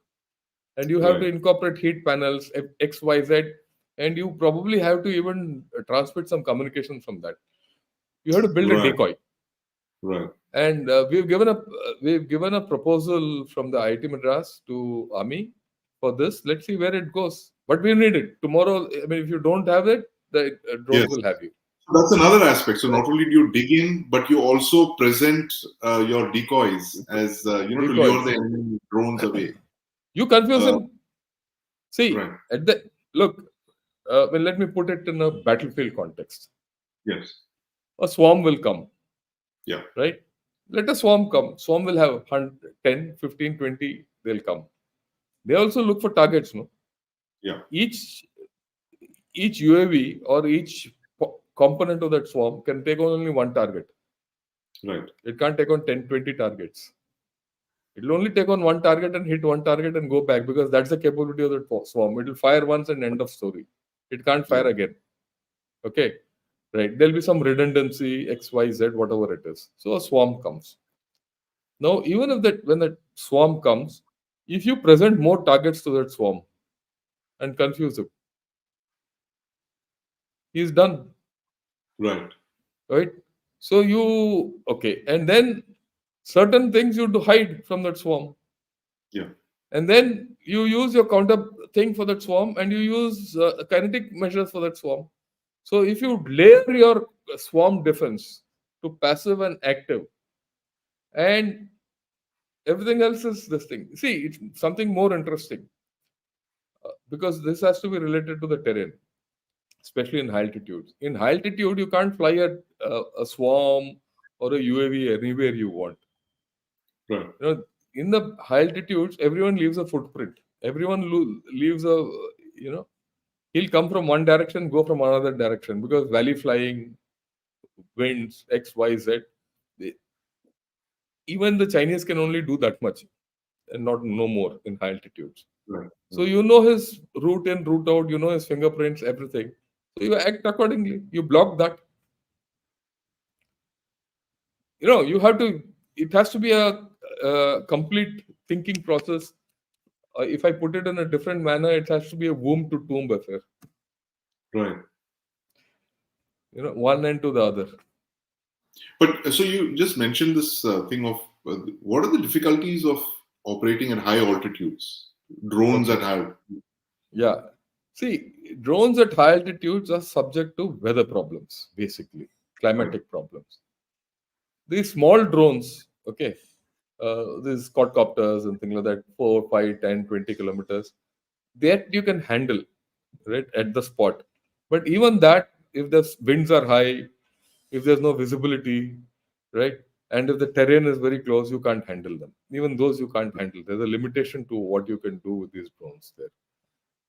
And you have to Right. incorporate heat panels, X, Y, Z, and you probably have to even transmit some communication from that. You have to build a Right. decoy. Right. And we've given a proposal from the IIT Madras to Army for this. Let's see where it goes. But we need it tomorrow. I mean, if you don't have it, the drones Yes. will have you. That's another aspect. So Right? not only do you dig in, but you also present your decoys as to lure the Decoys. enemy drones away. You confuse Uh, him. See, right. at the look. Well, let me put it in a battlefield context. Yes. A swarm will come, Yeah. right? Let a swarm come. Swarm will have 100, 10, 15, 20. They'll come. They also look for targets. No, Yeah. each each UAV or each component of that swarm can take on only one target. Right. It can't take on 10, 20 targets. It will only take on one target and hit one target and go back, because that's the capability of the swarm. It will fire once and end of story. It can't fire Yeah. again. Okay, right? There'll be some redundancy, X, Y, Z, whatever it is. So a swarm comes. Now, even if that when that swarm comes, if you present more targets to that swarm and confuse it, he's done, Right. right? So you okay, and then certain things you do hide from that swarm, Yeah. and then you use your counter thing for that swarm, and you use kinetic measures for that swarm. So if you layer your swarm defense to passive and active, and everything else is this thing. See, it's something more interesting, because this has to be related to the terrain, especially in high altitudes. In high altitude, you can't fly a swarm or a UAV anywhere you want. Right. You know, in the high altitudes, everyone leaves a footprint. Everyone leaves a, you know, he'll come from one direction, go from another direction, because valley flying, winds, X, Y, Z. they- Even the Chinese can only do that much and not no more in high altitudes. Right. So you know his route in, route out, you know his fingerprints, everything. So you act accordingly. You block that. You have to. It has to be a complete thinking process. If I put it in a different manner, it has to be a womb to tomb affair. Right. One end to the other. But so you just mentioned this thing of what are the difficulties of operating at high altitudes? Drones Okay. at high. Yeah. See, drones at high altitudes are subject to weather problems, basically, Right. climatic problems. These small drones, okay, these quadcopters and things like that, 4, 5, 10, 20 kilometers, that you can handle, right, at the spot. But even that, if the winds are high, if there's no visibility, right, and if the terrain is very close, you can't handle them. Even those you can't handle. There's a limitation to what you can do with these drones there.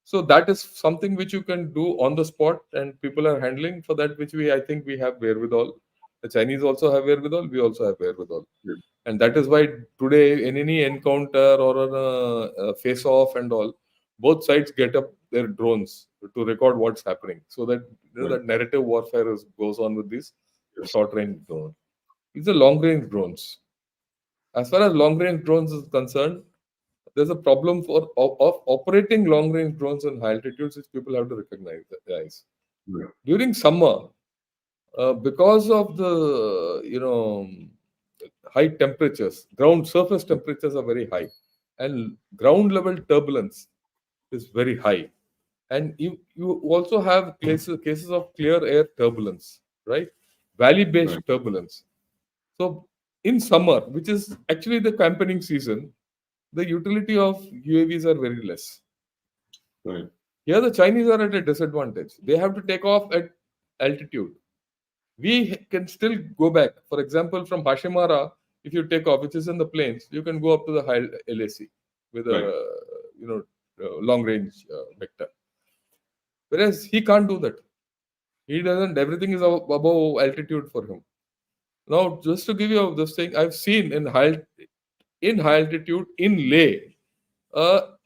So that is something which you can do on the spot, and people are handling for that, which I think we have wherewithal. The Chinese also have wherewithal. We also have wherewithal, Yeah. and that is why today in any encounter or a face off and all, both sides get up their drones to record what's happening, so that Right. that narrative warfare goes on with these Yes. short range drones. These are long range drones. As far as long range drones is concerned, there's a problem of operating long range drones in high altitudes, which people have to recognize. Guys, Right. during summer, because of the high temperatures, ground surface temperatures are very high, and ground level turbulence is very high, and you also have cases of clear air turbulence, right? Valley based Right. turbulence. So in summer, which is actually the campaigning season, the utility of UAVs are very less. Right. Here, the Chinese are at a disadvantage. They have to take off at altitude. We can still go back. For example, from Hashimara, if you take off, which is in the plains, you can go up to the high LAC with Right. a long range vector. Whereas he can't do that. He doesn't. Everything is above altitude for him. Now, just to give you this thing, I've seen in high altitude in Leh,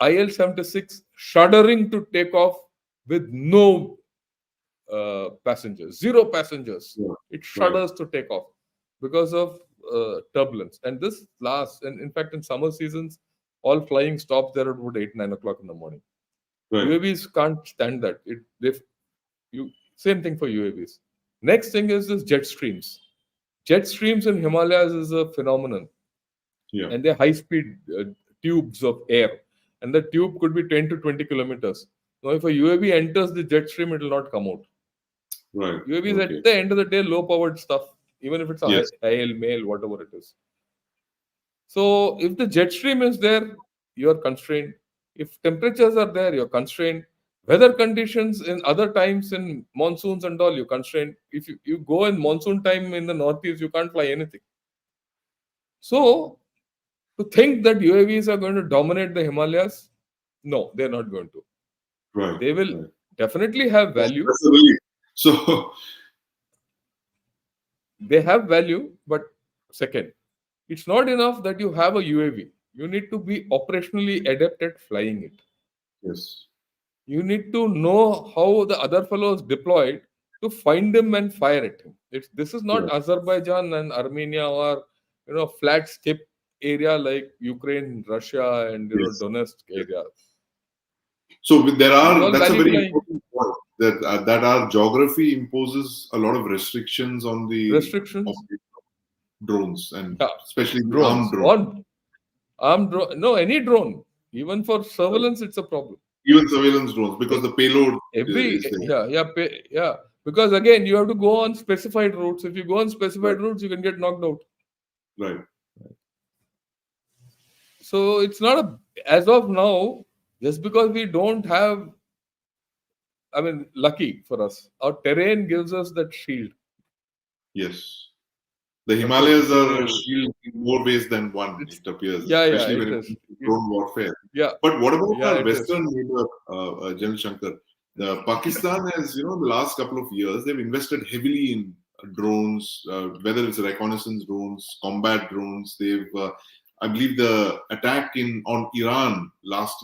IL-76 shuddering to take off with no passengers, zero passengers. Yeah. It Right. shudders to take off because of turbulence. And this lasts, and in fact, in summer seasons, all flying stops there at about 8, 9 o'clock in the morning. Right. UAVs can't stand that. You same thing for UAVs. Next thing is this jet streams. Jet streams in Himalayas is a phenomenon, Yeah. and they're high speed tubes of air, and the tube could be 10 to 20 kilometers. Now, if a UAV enters the jet stream, it will not come out. Right. UAV is Okay. at the end of the day low powered stuff, even if it's a Yes. hail, mail, whatever it is. So if the jet stream is there, you're constrained. If temperatures are there, you're constrained. Weather conditions in other times in monsoons and all, you're constrained. If you go in monsoon time in the northeast, you can't fly anything. So to think that UAVs are going to dominate the Himalayas, no, they're not going to. Right. They will Right. definitely have value. That's a relief. So They have value, but second, it's not enough that you have a UAV. You need to be operationally adept at flying it. yes. You need to know how the other fellow is deployed to find him and fire at him. This is not Right. Azerbaijan and Armenia or flat steppe area like Ukraine, Russia, and Yes. Donetsk area. So These are all that's a very valuable important point that our geography imposes a lot of restrictions on the restrictions. operation of drones, and Yeah, especially the armed drones drones. on armed drone. No, any drone, even for surveillance, it's a problem. Even surveillance drones, because the payload Every is there. yeah, because again, you have to go on specified routes. If you go on Right. specified routes, you can get knocked out. Right. So it's not as of now, just because we don't have, I mean, lucky for us, our terrain gives us that shield. Yes. The Okay, Himalayas are a so shield in more ways than one, it's it appears, yeah, especially it when it is. comes to drone warfare. Yeah, But what about yeah, our it is. Western neighbor, General Shankar? Pakistan has, the last couple of years, they've invested heavily in drones, whether it's reconnaissance drones, combat drones. I believe, the attack on Iran last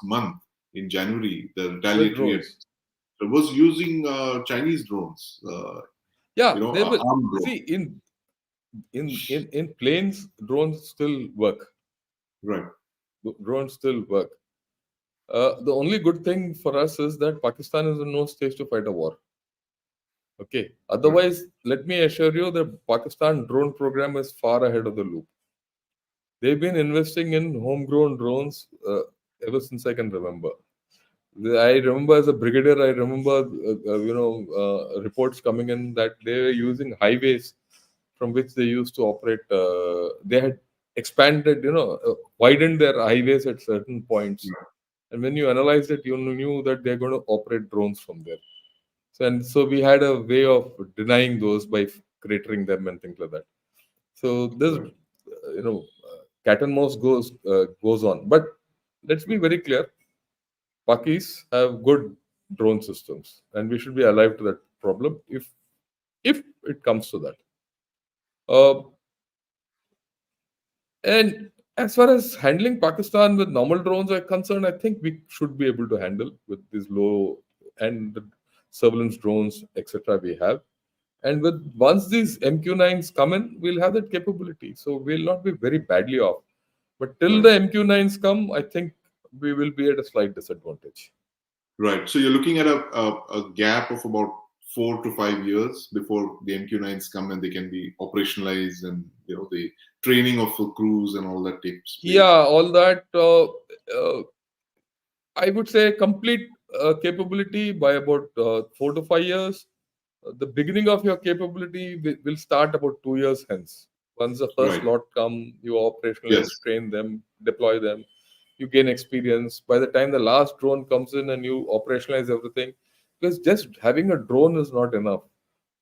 month in January, the With retaliatory attack drones. was using Chinese drones, Yeah, they will armed drones. see in planes, drones still work. Right. Drones still work. The only good thing for us is that Pakistan is in no stage to fight a war. Okay. Right. Otherwise, let me assure you, the Pakistan drone program is far ahead of the loop. They've been investing in homegrown drones ever since I can remember. I remember as a brigadier, I remember reports coming in that they were using highways from which they used to operate. They had expanded, widened their highways at certain points, and when you analyzed it, you knew that they're going to operate drones from there. So we had a way of denying those by cratering them and things like that. So this, Right. cat and mouse goes on. But let's be very clear: Pakis have good drone systems, and we should be alive to that problem if it comes to that. Uh, and as far as handling Pakistan with normal drones are concerned, I think we should be able to handle with these low and the surveillance drones, etc. We have. And with once these MQ9s come in, we'll have that capability. So we'll not be very badly off. But till Right. the MQ9s come, I think we will be at a slight disadvantage. Right. So you're looking at a gap of about 4 to 5 years before the MQ9s come and they can be operationalized, and the training of the crews and all that takes place. Yeah, all that. I would say complete capability by about 4 to 5 years. The beginning of your capability will start about 2 years hence. Once the first Right. lot come, you Yes. operationalize, train them, deploy them, you gain experience. By the time the last drone comes in and you operationalize everything, because just having a drone is not enough.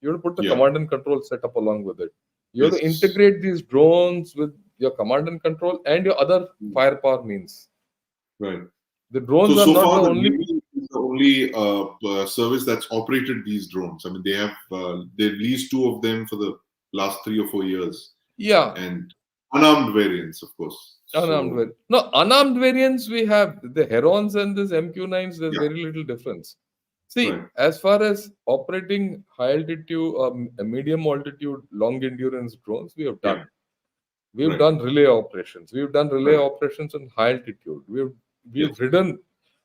You have to put the Yeah. command and control setup along with it. You have to Yes. integrate these drones with your command and control and your other firepower means. Right. The drones are So not the far, the only. Navy is the only service that's operated these drones. I mean, they've leased two of them for the last 3 or 4 years, Yeah, and unarmed variants, of course. unarmed So no, unarmed variants we have the Herons and this MQ9s. There's yeah, very little difference. See, Right. as far as operating high altitude, medium altitude, long endurance drones, we have Yeah. done. We've Right. done relay operations. We've done relay Right. operations in high altitude. We've Yes. ridden.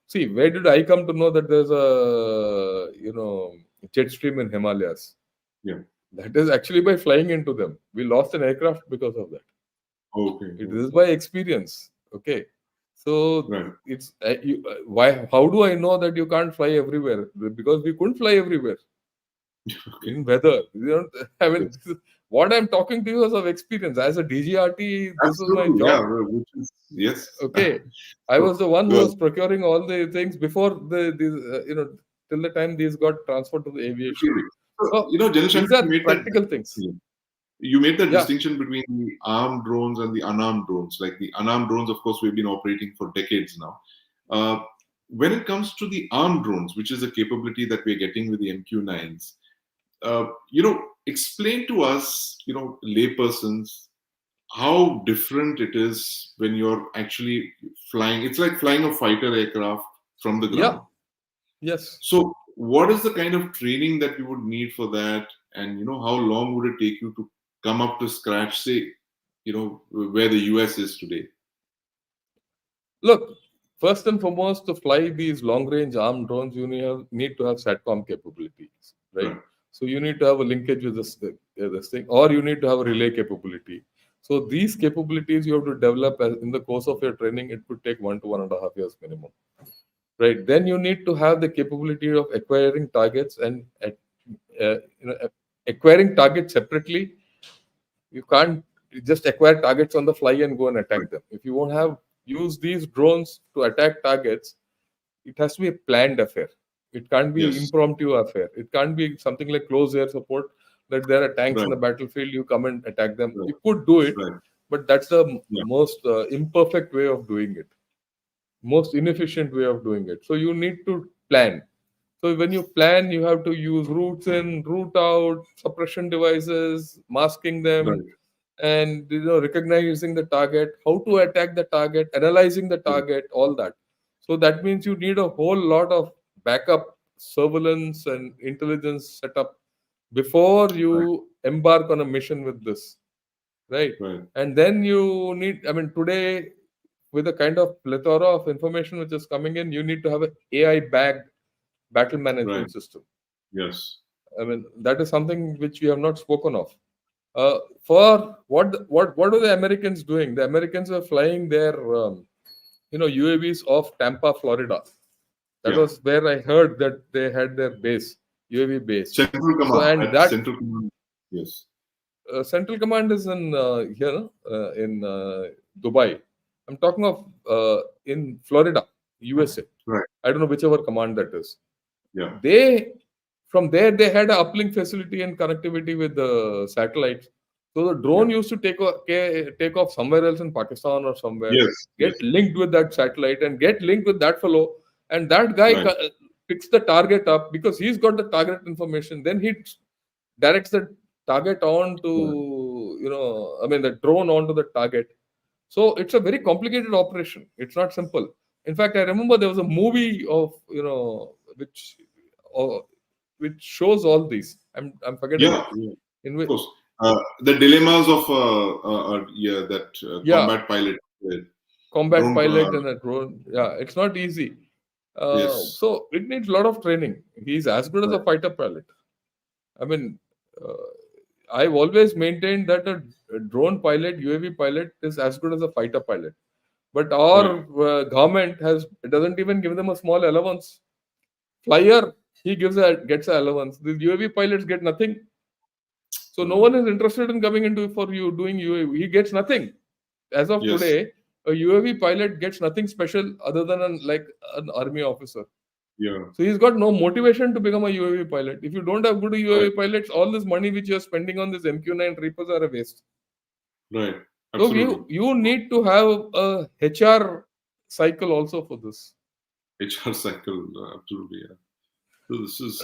See, where did I come to know that there's a jet stream in Himalayas? Yeah. That is actually by flying into them. We lost an aircraft because of that. Okay. It is Okay. by experience. Okay, so Right. it's why? How do I know that you can't fly everywhere? Because we couldn't fly everywhere Okay. in weather. We don't, I mean, Yes. what I'm talking to you is of experience. As a DGRT, this is my Absolutely. Yeah. job. Which is yes. Okay, I So was the one who the was procuring all the things before till the time these got transferred to the aviation. absolutely. So, So General these Shankar, are practical things. you made that Yeah, distinction between the armed drones and the unarmed drones. Like the unarmed drones, of course, we've been operating for decades now. Uh, when it comes to the armed drones, which is a capability that we're getting with the MQ9s, explain to us, laypersons, how different it is when you're actually flying. It's like flying a fighter aircraft from the yeah, ground. yes. So, what is the kind of training that you would need for that? And, how long would it take you to come up to scratch, say, where the US is today? Look, first and foremost, to fly these long-range armed drones, need to have SATCOM capabilities, right? Right. So you need to have a linkage with this thing, or you need to have a relay capability. So these capabilities you have to develop in the course of your training. It could take 1 to 1.5 years minimum, right? Then you need to have the capability of acquiring targets and acquiring targets separately. You can't just acquire targets on the fly and go and Right. attack them. If you won't have use these drones to attack targets, it has to be a planned affair. It can't be Yes. impromptu affair. It can't be something like close air support, that there are tanks in Right. the battlefield, you come and attack them. Right. You could do it, Right. but that's the Yeah. most imperfect way of doing it, most inefficient way of doing it. So you need to plan. So when you plan, you have to use routes in, route out, suppression devices, masking them, Right. and recognizing the target, how to attack the target, analyzing the Right. target, all that. So that means you need a whole lot of backup surveillance and intelligence setup before Right. you embark on a mission with this, right? Right. And then you need, I mean, today with the kind of plethora of information which is coming in, you need to have an AI backed battle Right. management system. Yes. I mean, that is something which we have not spoken of. For what are the Americans doing? The Americans were flying their UAVs off Tampa, Florida. That Yeah. was where I heard that they had their base, UAV base. Central So command. and At that central command. Yes. Central Command is in here in Dubai. I'm talking of in Florida, USA. Right. I don't know whichever command that is. Yeah. They From there they had a uplink facility and connectivity with the satellites. So the Yeah. drone used to take off somewhere else in Pakistan or somewhere, Yes. get Yes. linked with that satellite and get linked with that fellow, and that guy Right. picks the target up because he's got the target information. Then he directs the target on to Right. I mean the drone onto the target. So it's a very complicated operation. It's not simple. In fact, I remember there was a movie of uh, which shows all these. I'm forgetting Yeah. it. Yeah. In Of which, course. The dilemmas of that yeah, combat pilot, combat drone. pilot and a drone. Yeah, it's not easy. Yes. So it needs a lot of training. He's as good as Right. a fighter pilot. I mean, I've always maintained that a drone pilot, UAV pilot, is as good as a fighter pilot. But Right. our government doesn't even give them a small allowance. Flyer, he gets a allowance. The UAV pilots get nothing. So no one is interested in coming into for you doing UAV. He gets nothing. As of Yes. today, a UAV pilot gets nothing special other than like an army officer. Yeah. So he's got no motivation to become a UAV pilot. If you don't have good Right. UAV pilots, all this money which you're spending on this MQ9 Reapers are a waste. Right. So Absolutely. you need to have a HR cycle also for this. HR cycle. Absolutely. Yeah. So this is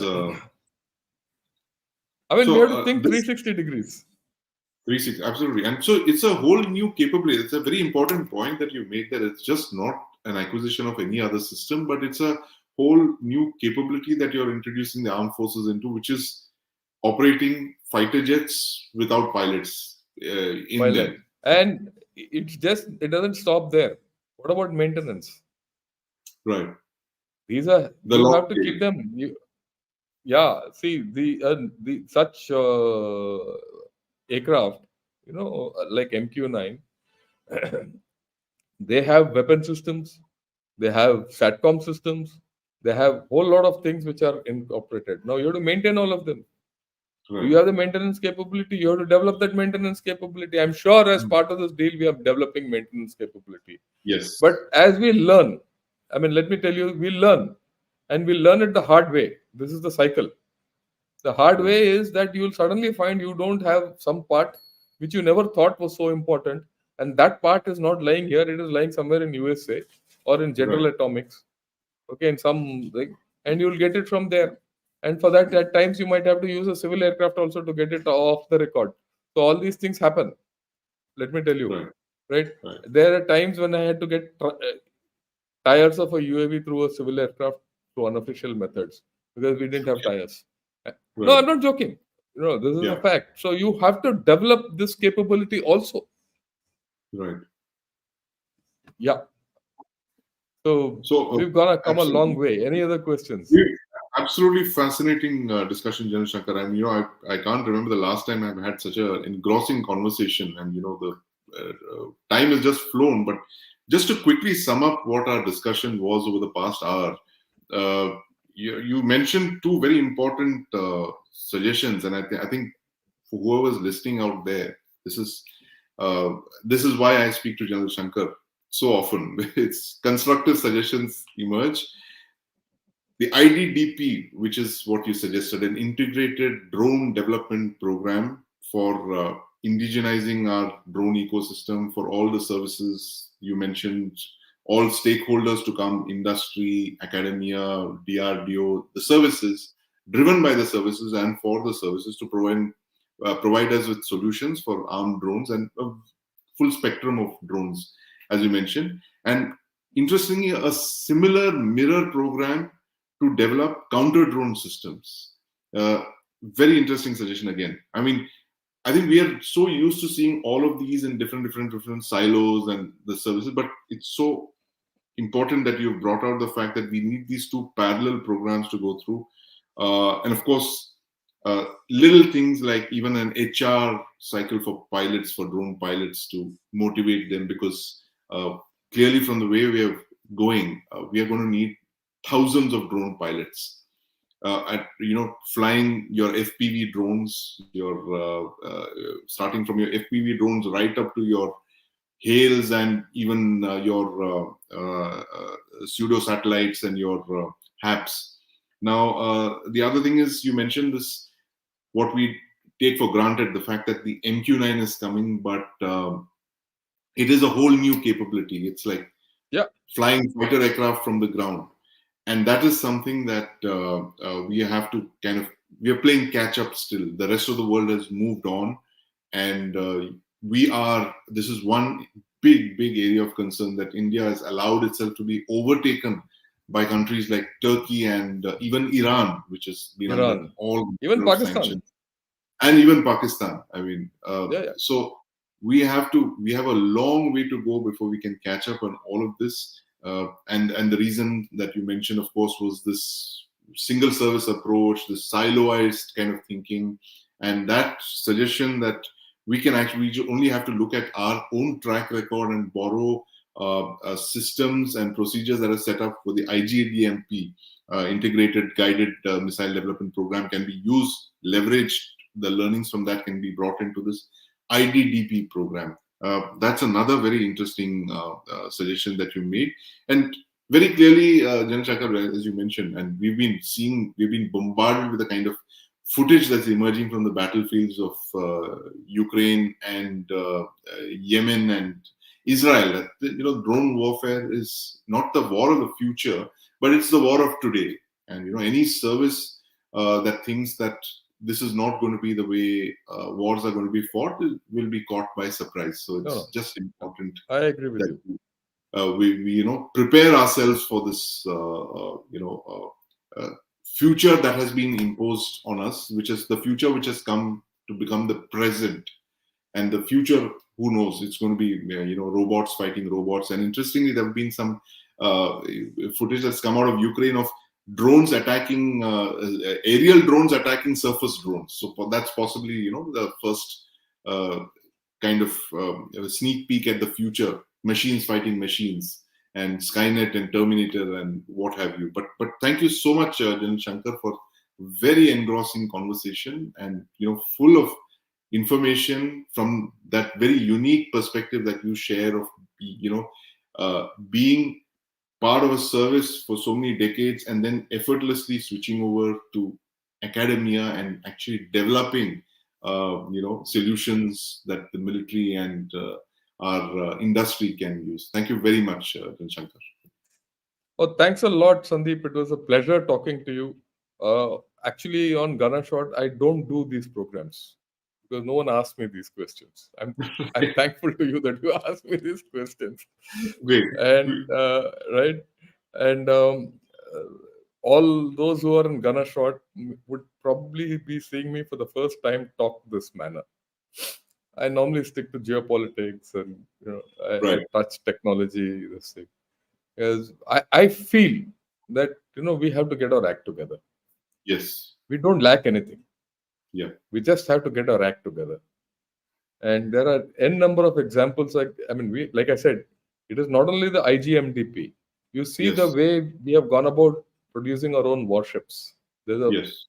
I mean, we have to think this 360 degrees. 360, absolutely. And so it's a whole new capability. It's a very important point that you made, that it's just not an acquisition of any other system, but it's a whole new capability that you're introducing the armed forces into, which is operating fighter jets without pilots in pilot. them. And it doesn't stop there. What about maintenance? Right. These are, The you long have to tail. keep them. Yeah, see the such aircraft, like MQ-9, they have weapon systems, they have satcom systems, they have whole lot of things which are incorporated. Now you have to maintain all of them. Do you Right. have the maintenance capability? You have to develop that maintenance capability. I'm sure as Mm. part of this deal, we are developing maintenance capability. Yes. But as we learn, I mean, let me tell you, we learn and we learn it the hard way. This is the cycle. The hard Right. way is that you'll suddenly find you don't have some part which you never thought was so important, and that part is not lying here, it is lying somewhere in USA or in Right. General Atomics, okay, in some thing, and you'll get it from there. And for that, at times you might have to use a civil aircraft also to get it off the record. So all these things happen. Let me tell you, Right. right? Right. There are times when I had to get tires of a UAV through a civil aircraft through unofficial methods because we didn't have tires. No, Right. I'm not joking. This is a Yeah. fact. So you have to develop this capability also. Right. Yeah. So So we've gonna come a long absolutely. way. Any other questions? Yeah, absolutely fascinating discussion, Jan Shankar. And I can't remember the last time I've had such an engrossing conversation. And the time has just flown. But just to quickly sum up what our discussion was over the past hour, uh, you mentioned two very important suggestions, and I think for whoever's listening out there, this is this is why I speak to General Shankar so often. It's constructive suggestions emerge. The IDDP, which is what you suggested, an integrated drone development program for indigenizing our drone ecosystem for all the services you mentioned, all stakeholders to come, industry, academia, DRDO, the services, driven by the services and for the services to provide us with solutions for armed drones and a full spectrum of drones, as you mentioned. And interestingly, a similar mirror program to develop counter drone systems. Uh, Very interesting suggestion again. I mean, I think we are so used to seeing all of these in different silos and the services, but it's so important that you've brought out the fact that we need these two parallel programs to go through. And of course, little things like even an HR cycle for pilots, for drone pilots to motivate them, because clearly from the way we are going, we are going to need thousands of drone pilots. At flying your FPV drones, your starting from your FPV drones right up to your hails and even your pseudo satellites and your HAPS. Now, the other thing is you mentioned this, what we take for granted, the fact that the MQ-9 is coming, but it is a whole new capability. It's like Yeah. flying fighter aircraft from the ground, and that is something that we have to we are playing catch up still. The rest of the world has moved on, and this is one big area of concern, that India has allowed itself to be overtaken by countries like Turkey and even Iran, which has been under Iran, all even manner of Pakistan. sanctions, and even Pakistan. I mean, Yeah, yeah. so we have a long way to go before we can catch up on all of this. And the reason that you mentioned, of course, was this single service approach, this siloized kind of thinking, and that suggestion that we only have to look at our own track record and borrow systems and procedures that are set up for the IGDMP, integrated guided missile development program, can be used, leveraged. The learnings from that can be brought into this IDDP program. That's another very interesting suggestion that you made, and very clearly, Jan Shakar, as you mentioned, and we've been bombarded with the kind of footage that's emerging from the battlefields of Ukraine and Yemen and Israel. That drone warfare is not the war of the future, but it's the war of today. And any service that thinks that this is not going to be the way wars are going to be fought will be caught by surprise. So No, it's no. just important I agree with that you. we prepare ourselves for this future that has been imposed on us, which is the future which has come to become the present. And the future, who knows, it's going to be robots fighting robots. And interestingly, there have been some footage that's come out of Ukraine of drones attacking aerial drones attacking surface drones. So that's possibly the first kind of a sneak peek at the future, machines fighting machines, and Skynet and Terminator and what have you. But thank you so much, Jan Shankar, for very engrossing conversation, and full of information from that very unique perspective that you share of being part of a service for so many decades and then effortlessly switching over to academia and actually developing solutions that the military and our industry can use. Thank you very much, Jan Shankar. Oh, thanks a lot, Sandeep. It was a pleasure talking to you. Actually, on Gunner Shot, I don't do these programs because no one asked me these questions. I'm thankful to you that you asked me these questions. Great. And right, and all those who are in Gunner Shot would probably be seeing me for the first time talk this manner. I normally stick to geopolitics and I Right. touch technology, this thing. Because I feel that we have to get our act together. Yes. We don't lack anything. Yeah. We just have to get our act together. And there are n number of examples. Like I said, it is not only the IGMDP. You see the Yes. way we have gone about producing our own warships. There's a Yes.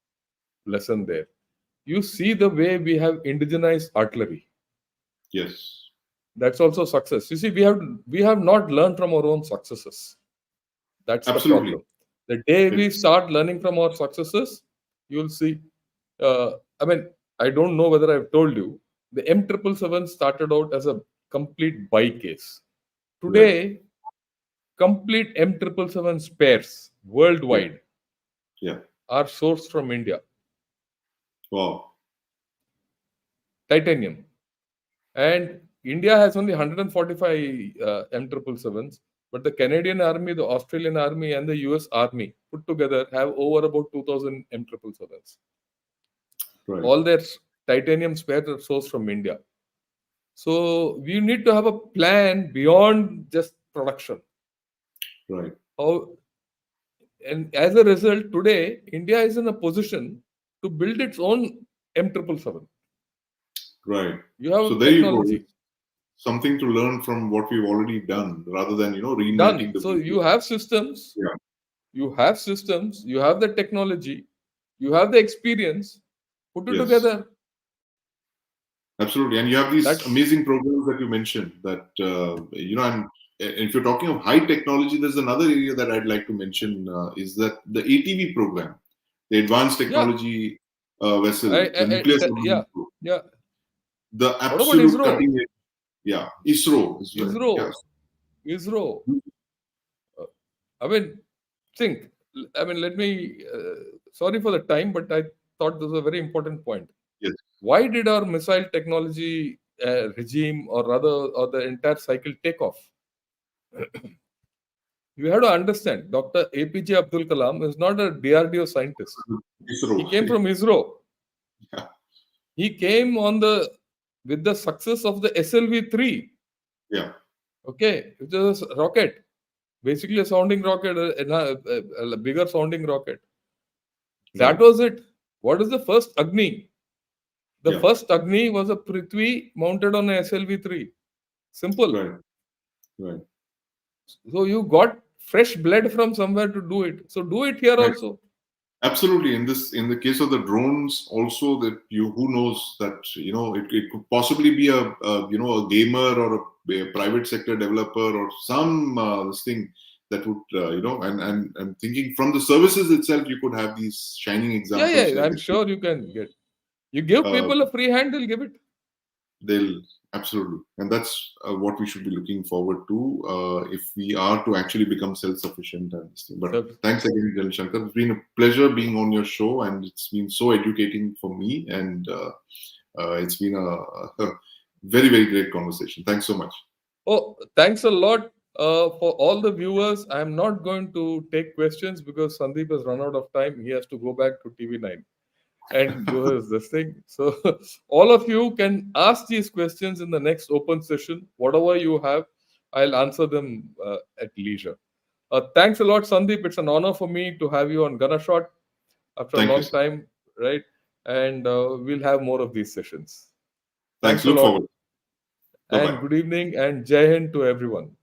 lesson there. You see the way we have indigenized artillery. Yes. That's also success. You see, we have not learned from our own successes. That's the Absolutely. problem. The day we It's, start learning from our successes, you'll see. Uh, I mean, I don't know whether I've told you, the M777 started out as a complete buy case. right. Today, complete M777 spares Yeah. worldwide Yeah. are sourced from India. Wow. Titanium. And India has only 145 M777s, but the Canadian Army, the Australian Army, and the US Army put together have over about 2,000 M777s. Right. All their titanium spares are sourced from India. So we need to have a plan beyond just production. Right. How, and as a result, today India is in a position to build its own M777. Right. You So have there you go. technology Something to learn from what we've already done, rather than reinventing done. the So wheel. you have systems. Yeah. You have systems. You have the technology. You have the experience. Put it Yes. together. Absolutely. And you have these That's amazing programs that you mentioned. That and if you're talking of high technology, there's another area that I'd like to mention is that the ATV program, the Advanced yeah. Technology Vessel, the nuclear Yeah. submarine program, Yeah. the What about absolute ISRO? cutting edge. Yeah, ISRO as well. ISRO. Yes. ISRO. Uh, I mean, think. Let me. Sorry for the time, but I thought this was a very important point. Yes. Why did our missile technology regime, or rather, or the entire cycle take off? You have to understand, Dr. APJ Abdul Kalam is not a DRDO scientist. ISRO. He came from ISRO. Yeah. He came with the success of the SLV-3. Yeah. Okay, which is a rocket, basically a sounding rocket, a bigger sounding rocket. That Right. was it. What is the first Agni? The Yeah. first Agni was a Prithvi mounted on a SLV-3. Simple. Right. Right. So you got fresh blood from somewhere to do it. So do it here Right. also. Absolutely. In the case of the drones, also, that who knows that it could possibly be a gamer or a private sector developer or some this thing that would and thinking from the services itself, you could have these shining Yeah, examples yeah. like I'm this. sure you can get. You give Uh, people a free hand, they'll give it. they'll absolutely, and that's what we should be looking forward to if we are to actually become self-sufficient and this thing. But So, thanks again, Jan Shankar. It's been a pleasure being on your show, and it's been so educating for me, and it's been a very, very great conversation. Thanks so much. oh, thanks a lot. For all the viewers, I am not going to take questions because Sandeep has run out of time. He has to go back to TV9 and do his this thing. So all of you can ask these questions in the next open session. Whatever you have, I'll answer them at leisure. Thanks a lot, Sandeep. It's an honor for me to have you on Gunner Shot after a Thank you, long sir. time, right? And we'll have more of these sessions. Thanks. Thanks a Look lot, forward. Bye and bye. good evening, and Jai Hind to everyone.